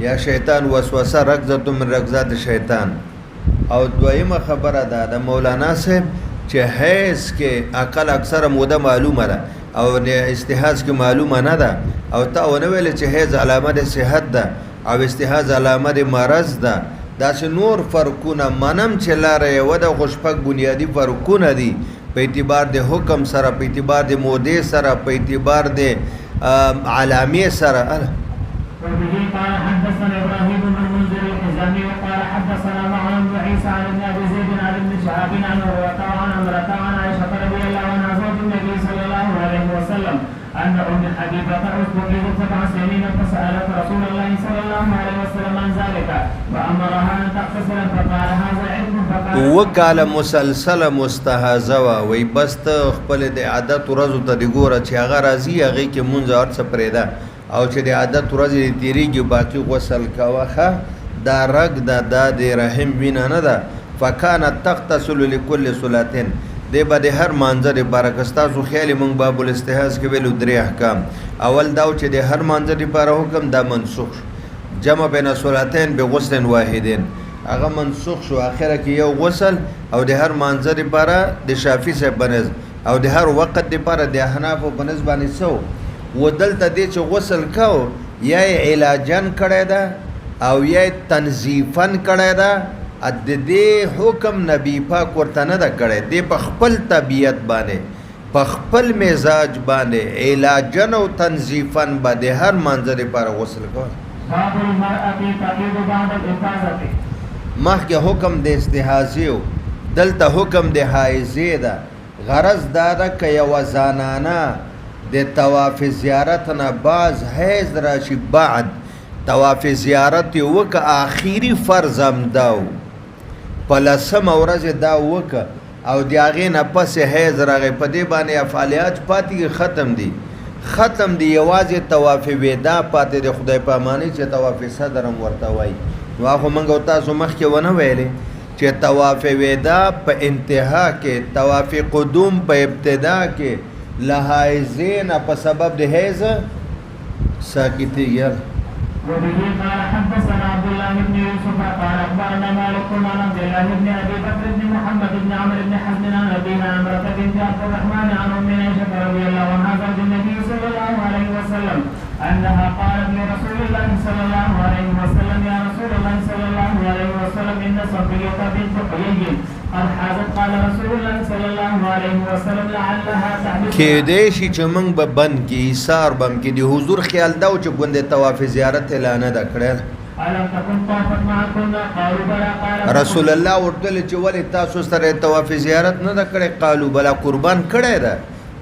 یا شیطان وسوسه رکضة من رکضات شیطان او دویمه خبره ده د مولانا صاحب چې حیض کې عقل اکثره موده معلومه ده او د استحاض کې معلومه نه ده او تا ونه ویلې چې حیض علامه د صحت ده او استحاض علامه د مرض ده داسې نور فرقونه منم چې لاره یوه ده خو شپږ بنیادي فرقونه دي په اعتبار د حکم سره په اعتبار د مودې سره په اعتبار د علامې سره وبه قال حدثنا ابراهيم بن المنذر الحزامي قال حدثنا معن بن عيسى عن ابن ابي زيد عن ابن شهاب عن عروه عن امراه عن عائشه رضي الله عنها زوج النبي صلى الله عليه وسلم ان ام حبيبه اسبقت 7 سنين فسالت رسول الله صلى الله عليه وسلم عن ذلك فامرها ان تغتسل فقال هذا علم فقال وکاله مسلسله مستحاضه وا وی بس ته خپل د عادت ورځو ته دی ګوره چې هغه راځي هغه کې مونږ ارڅ پرېده او چې د عادت ورځې تیریږي باقي غسل کوه دا رګ دا د رحم وینه نه ده فکانت تغتسل لكل صلاتين دی به د هر مانځه دپاره که ستاسو خیال موږ باب الاستحاض کې ویلو 3 احکام اول دا چې د هر مانځه دپاره حکم دا منسوخ جمع بین صلاتین بغسل واحدین هغه منسوخ شو اخره کې یو غسل او د هر مانځه دپاره د شافعي صاحب بنز او د هر وخت دپاره د احنافو په نسبت باندې سو و دلته دې چې غسل کو یا علاجن کړی ده او یا تنظیفن کړی ده د دې حکم نبی پاک ورته نه ده کړی دی په خپل طبیعت باندې په خپل مزاج باندې علاجن او تنظیفن به د هر منځ لپاره غسل کول باب المرأة تحيض بعد الإفاضة مخکې حکم د استحاضې دلته حکم د حایضې ده غرض دا ده که یوه زنانه د طواف زیارت نه باز حیض راشي بعد طواف زیارت یې وکړه آخري فرض هم دا و په 10مه ورځ دا وکړه او د هغې نه پسې حیض راغی په دې باندې افعالیات پاتې ختم دي یوازې طواف ودا پاتې د خدای په امانۍ چې طواف صدر هم ورته وایي نو هغه موږ او تاسو مخکې ونه ویلې چې طواف ودا په انتها کې طواف قدوم په ابتدا کې له حایضې نه په سبب د حیض ساکتي یار وبه قال حدثنا عبد الله بن يوسف قال اخبرنا مالك عن عبد الله بن ابي بكر بن محمد بن عمرو بن حزم عن ابيها عمره بنت عبد الرحمن عن ام عائشه رضي الله عنها زوج النبي صلى الله عليه وسلم انها قالت لرسول الله صلى الله عليه وسلم يا رسول الله صلى الله عليه وسلم ان صفيه بنت حيي قد حازت قال رسول الله صلى الله عليه وسلم لعلها تحدث کې دې شي چې موږ به بند کې ایثار بم کې د حضور خیال دا چې ګوندې طواف زیارت اعلان ده کړل رسول الله ورته چې ولې تاسو سره طواف زیارت نه ده کړې قالو بلا قربان کړی ده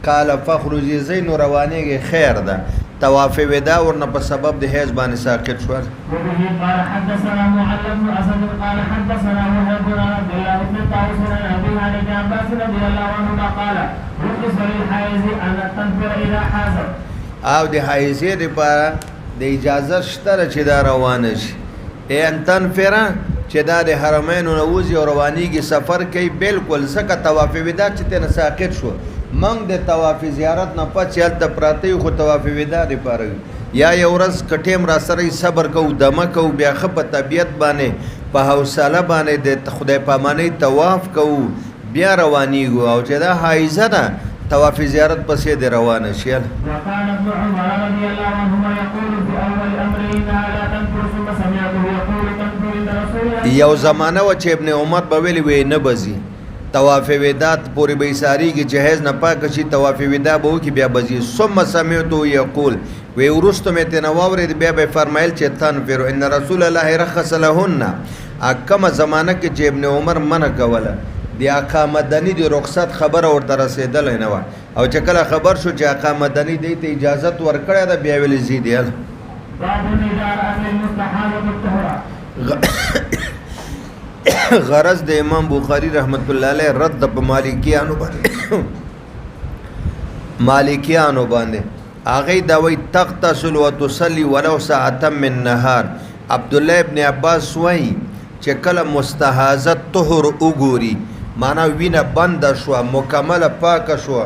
قال فخرجي زين روانيږي خیر ده طواف ودا ورنه په سبب د حیض باندې ساقط شو. قال حدثنا معل بن اسد قال حدثنا وهب بن عبد الله بن طاووس عن ابي عن ابن عباس رضي الله عنهما قال رخص للحائض ان تنفر اذا حاضر او د حایزې لپاره د اجازه شته چې دا روانه شي ان تنفر چې دا د حرمین او وزي او روانيږي سفر کوي بالکل سکه طواف ودا چې تنه ساقط شو منګ د طواف زیارت نه پچل د پراتی خو طواف ودا دی پاره یا یو ورځ کټیم را سره صبر کو دمه کو بیا خپ طبيعت باندې په حوصله باندې د خدای پامانه طواف کو بیا روانيږي او چې دا حایزه ده طواف زیارت پسې د روانه شي. وكان ابن عمر رضي الله عنهما يقول في اول امرنا لا تنفر ثم سمعته يقول تنفر عند رسول الله یو زمانہ و چې ابن عمر به ویلی وی نه بزي طواف ودات پوری به ساری کی جهیز نه پاک شي طواف ودا به کی بیا بزي ثم سمعته يقول وی ورستو مې تنواور بیا به فرمایل چې تنفر ان رسول الله رخص لهن اکما زمانہ کې چې ابن عمر منع کوله دی آقا مدنی دی رخصت خبر ورته رسیدل نه و او چې کله خبر شو چې آقا مدنی دی ته اجازه ورکړه دا بیا ویل زیدی باب النداء المستحاضه الطهره غرض د امام بخاری رحمت الله علیه رد په مالکیانو باندې هغه دا وی تغتسل وتصلي ولو ساعه من نهار عبد الله ابن عباس وای چې کله مستحاضه طهر وګوري معنا وینه بند شو مکمل پاک شو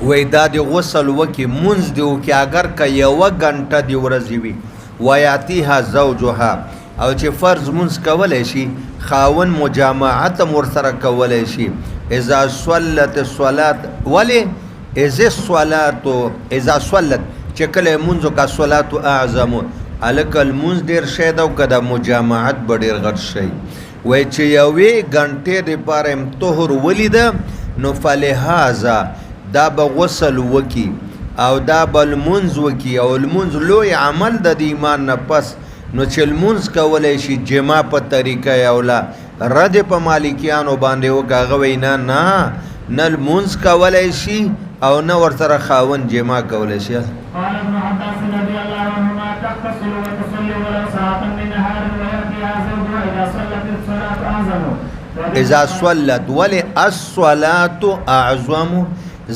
وای دا د غسل وکي منځ دیو کې اگر ک یو غنټه دی ورځي وي وياتيها زوجها او چې فرض منځ کولای شي خاون مجامعت مر سره کولای شي اذا صلت الصلاه ولی اذا صلت چې کله منځ کا صلات اعظم الکل منځ ډیر شه دا کده مجامعت ډیر غټ شي وای چې یوې غنټې د پاره طهر ولید نو فلهذا دا به غسل وکي او دا بل منځ وکي او المنځ لوی عمل د ایمان نه پس نو چې المنځ کولای شي جما په طریقه اوله رد په مالکیانو باندې وکاغه وینا نه المنځ کولای شي او نه ورته خاون جما کولای شي. قال ابن عباس رضي الله عنهما تغتسل وتصلي ولو ساعة من نهار ويأتيها زوجها إذا صلت الصلاة أعظم اذا صلت ولی الصلاة اعظم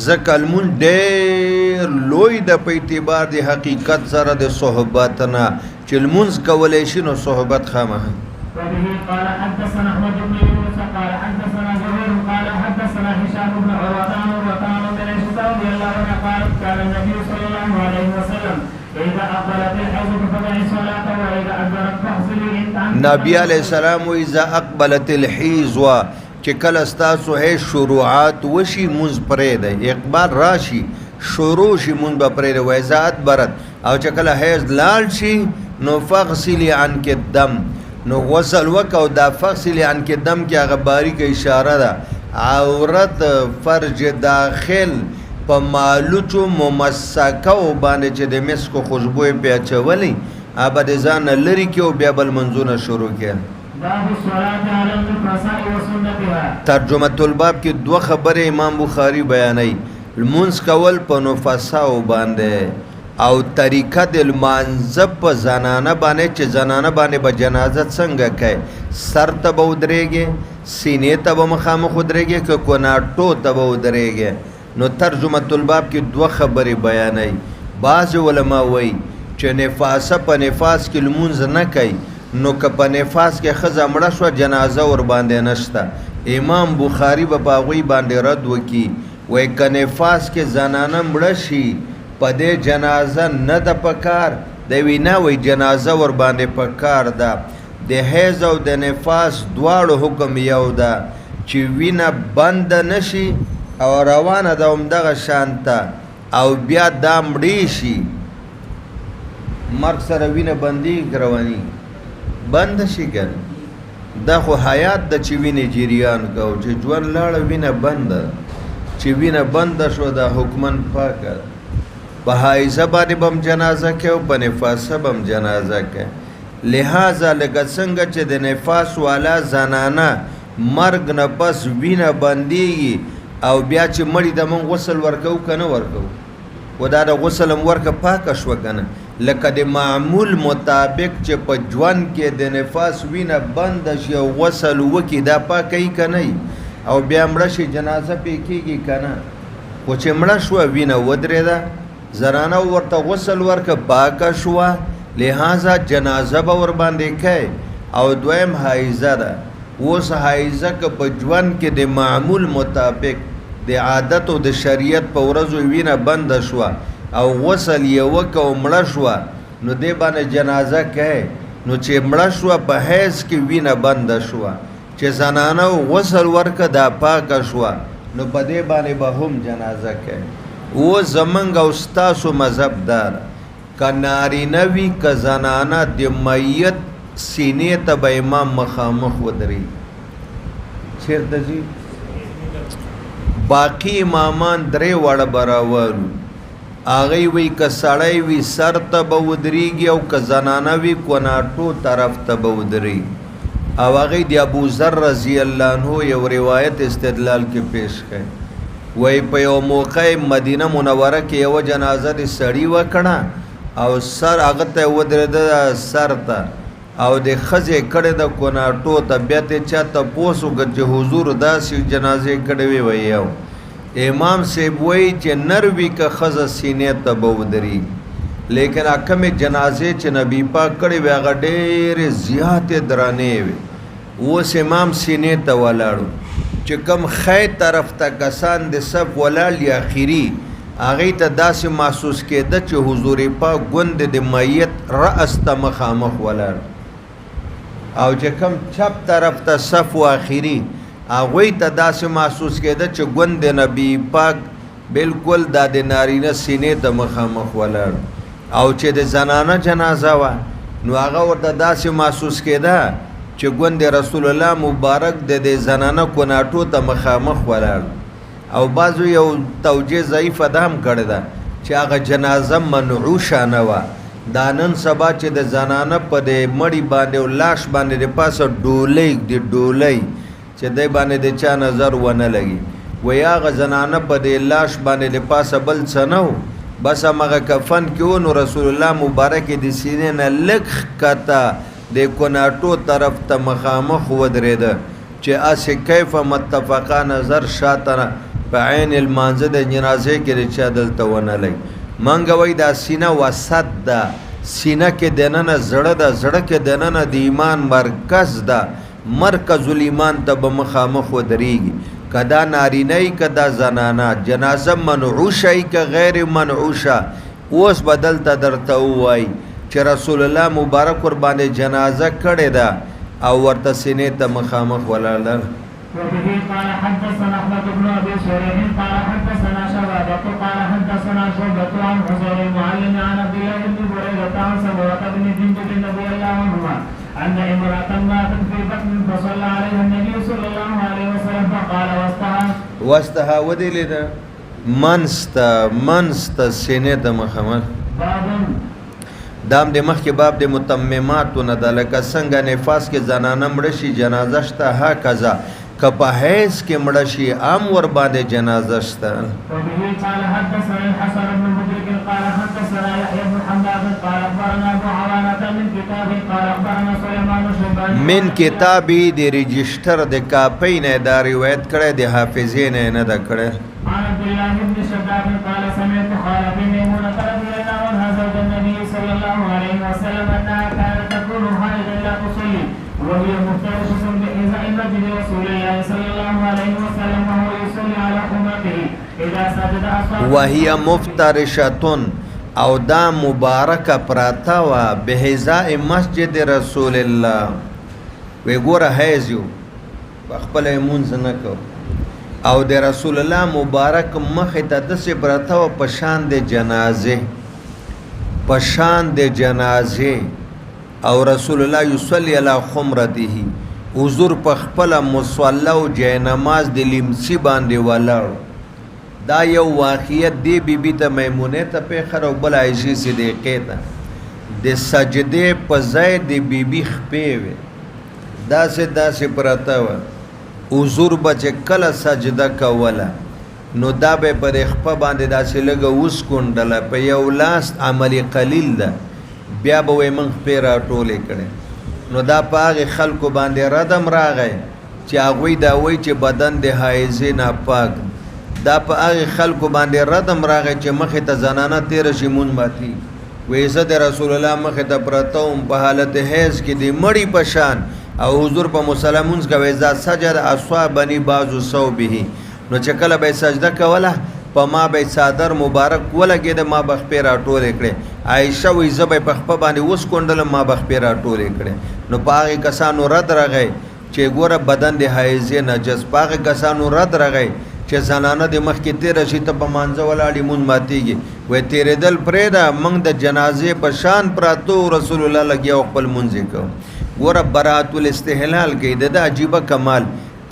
زکل من ډیر لوی د په اعتبار د حقیقت سره د صحبت نه چې المنز کولای شي نو صحبت خامه. وبه قال حدثنا احمد بن يونس قال حدثنا زهير قال حدثنا هشام بن عروة عن عروة بن عائشة رضي الله عنها قالت كان النبي صلى الله عليه وسلم إذا أقبلت الحيض فدعي صلاة وإذا أدبرت فاغسلي نبی علیہ السلام و اذا اقبلت الحیض چې کله ستاسو هي شروعات وشي منځ پرې ده اقبال راشي شروع شي منځ پرې ده وایزات برت او چې کله هیڅ لال شي نو فغسلی عنک الدم نو غسل وکاو دا فغسلی عنک الدم کې هغه باریک اشاره ده عورت فرج داخل په مالوچو ممسکو باندې چې د مسکو خوشبو په چولې ابد ځان لري کې او بیا بل منځونه شروع کړي. باب الصلاة على النفساء وسنتها. ترجمه الباب کې دوه خبره امام بخاری بیانوي المنس کول په نفساء باندې او طریقه د المانځ په زنانه باندې چې زنانه باندې به جنازه څنګه کوي سر ته به ودرېږي سینې ته به مخامخ ودرېږي که کناټو ته به ودرېږي. نو ترجمه الباب کې دوه خبرې بیانوي. بعض علما وایي چې نفاسه په نفاس کې لمونځ نه کوي نو که په نفاس کې ښځه مړه شوه جنازه ور باندې نشته. امام بخاری به په هغوی باندې رد وکي وای که نفاس کې زنانه مړه شي په دې جنازه نه ده پکار دی وی نه وای جنازه ور باندې پکار ده د حیض او د نفاس دواړو حکم یو ده چې وینه بند نشي او روانه ده همدغه شانته او بیا دا مړی شي مرګ سره وینه بندي رواني بند شي ګل دا خو حیات د چې وینې جریان کو چې ژوند لاړه وینه بنده چې وینه بنده شو دا حکمن پاکه په حایزه باندې بم جنازه کې او په نفاسه بم جنازه کې لہذا لکه څنګه چې د نفاس والا زنانه مرګ نه پس وینه بندېږي او بیا چې مړي ته مونږ غسل ورکو که نه ورکو و دا د غسل هم ورکه پاکه شوه که نه لکه د معمول مطابق چې په ژوند کې د نفاس وینه بنده شي او غسل وکړي دا پاکوي که نه او بیا مړه شي جنازه پې کېږي که نه خو چې مړه شوه وینه ودرېده زنانه ورته غسل ورکه پاکه شوه لہذا جنازه به ورباندې کوي او دویم حایزه ده اوس حایزه که په ژوند کې د معمول مطابق د عادت او د شریعت په ورځو وینه بنده شوه او غسل یې وکړه او مړه شوه نو دې باندې جنازه کوي نو چې مړه شوه په حیض کې وینه بنده شوه چې زنانه غسل ورکه دا پاکه شوه نو په دې باندې به هم جنازه کوي او زمونږ او ستاسو مذهب دار که نارینه وي که زنانه د میت سینې ته به امام مخامخ ودرېږي چېرته ځي باقي امامان درې واړه به راوالو هغوی وی که سړی وي سر ته به ودرېږي او که زنانه وي کناټو طرف ته به ودرېږي او هغوی د ابوذر رضی الله عنه یو روایت استدلال کې پیش کړی وی په یو موقع مدینه منوره کې یوه جنازه د سړي وکړه او سر هغه ته ودرېده سر ته او د ښځې کړې د کناټو ته بیا ته چا تپوس وکړ چې حضور داسې جنازې کړې وې وی یو امام صاحب وایي چې نر وي که ښځه سینې ته به ودرېږي لیکن کومې جنازې چې نبي پاک کړې وې هغه ډېرې زیاتې درانې وې اوس امام سینې ته ولاړو چې کوم خی طرف ته کسان د صف ولاړ یا اخري هغې ته داسې محسوس کېده چې حضور پاک ګوندې د میت رأس ته مخامخ ولاړ او چې کوم چپ طرف ته صف و اخري هغوی ته داسې محسوس کېده چې ګوند د نبي پاک بلکل دا د نارینه سینې ته مخامخ ولاړ او چې د زنانه جنازه وه نو هغه ورته داسې محسوس کېده چې ګوند رسول الله مبارک د زنانه کناټو ته مخامخ ولاړ او بعضو یو توجیه ضعیفه ده هم کړې ده چې هغه جنازه منعوشه نه وه دا نن سبا چې د زنانه په د مړي باندې او لاش باندې د پاسه ډولۍ د ډولۍ چې دی باندې د چا نظر ونه لګي وایي هغه زنانه په د لاش باندې د پاسه بل څه نه و بس همغه کفن کې و نو رسول الله مبارک د سینې نه لږ ښکته د کناټو طرف ته مخامخ ودرېده چې هسې کیفه متفقه نظر شاته په عین المانځه د جنازې کې د چا دلته ونه لګي منګه وایي دا سینه وسط ده سینه کې دننه زړه ده زړه کې دننه د ایمان مرکز ده مرکز الایمان ته به مخامخ ودرېږي که دا نارینه ای که دا زنانه جنازه منعوشه ای که غیر منعوشه اوس به دلته درته ووایي چې رسول الله مبارک ور باندې جنازه کړې ده او ورته سینې ته مخامخ ولاړ ده وبه قال حدثنا احمد بن ابي شريح قال حدثنا شبابة قال حدثنا شعبة عن حسين المعلم عن عبد الله بن بريدة عن سمرة بن جندب رضي الله عنهما ان امرأة ماتت في بطن فصلى عليها النبي صلى الله عليه وسلم فقال وستها ودلی ده منست سینې ته مخامخ دام د مخکې باب د متمماتو نه ده لکه څنګه نفاس کې زنانه مړه شي جنازه شته ها قضا که په حیض کې مړه شي عام ور باندې جنازه شته وبه قال حدثنا الحسن بن مدرك قال حدثنا يحيى بن حماد قال اخبرنا ابو عوانة من كتابه قال اخبرنا سليمان الشيباني من کتابي د رجسٹر د کاپۍ نه دا روایت کړی د حافظې نه ده کړی عن عبد الله بن شداد قال سمعت خال بن ميمونة رضي الله عنها زوج النبي صلى الله عليه وسلم انها كانت تكون حائضا لا تصلي وهي مفترشة بحذاء مسجد رسول الله صلى الله عليه وسلم وهو يصلي على حمته اذا سجد اصابع وهي مفترشتون او دا مبارک پراتا وا بهزاء مسجد رسول الله وی ګوره حیز یو خپل مونځ نه کو او د رسول الله مبارک مخ ته دسه پراتا وا پشان د جنازه پشان د جنازه او رسول الله یصلی علی خمرته حضور په خپل مصلی او جنماز د لیمسی باندې ولاړ دا یو واقعیت دی بیبی ته میمونه ته په خر او بل عائشہ صدیقه ته د سجده په ځای د بیبی خپې و دا سه پراته و حضور بچ کله سجده کوله نو دا به پر خپه باندې داسې لګه اوس کونډله په یو لاس عملی قلیل ده بیا به وې من خپې راټولې کړې نو دا په هغې خلکو باندې ردم راغی چې هغوی دا وایي چې بدن د حایزې ناپاک دا په هغې خلکو باندې ردم راغی چې مخې ته زنانه تېره شي مونځ ماتي وایي زه د رسول الله مخې ته پرته وم په حالت حیض کې د مړي په شان او حضور په مصلی مونځ کوي اذا سجد اصابني بعض ثوبه نو چې کله به سجده کوله په ما به صادر مبارک ولګېده ما به خپې راټولې کړې عایشه وایي زه به په خپه باندې اوس کونډلم ما به خپې راټولې کړې نو په هغې کسانو رد راغی چې ګوره بدن د حایزې نجس په هغې کسانو رد راغی چې زنانه د مخکې تېره شي ته په مانځه ولاړې مونځ ماتېږي وایي تېرېدل پرېږده موږ د جنازې په شان پراتو رسول الله لګیا او خپل مونځ یې کوو ګوره برات الاستحلال کوي د ده عجیبه کمال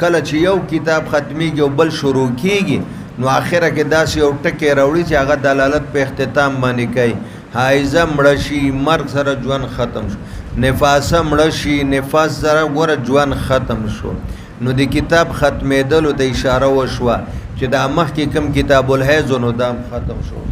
کله چې یو کتاب ختمیږي او بل شروع کېږي نو آخره کې داسې یو ټکی راوړي چې هغه دلالت په اختتام باندې کوي حایزه مړه شي مرګ سره ژوند ختم شو نفاسه مړه شي نفاس سره ګوره ژوند ختم شو نو د کتاب ختمېدلو ته اشاره وشوه چې دا مخکې کوم کتاب الحیض نو دا ختم شو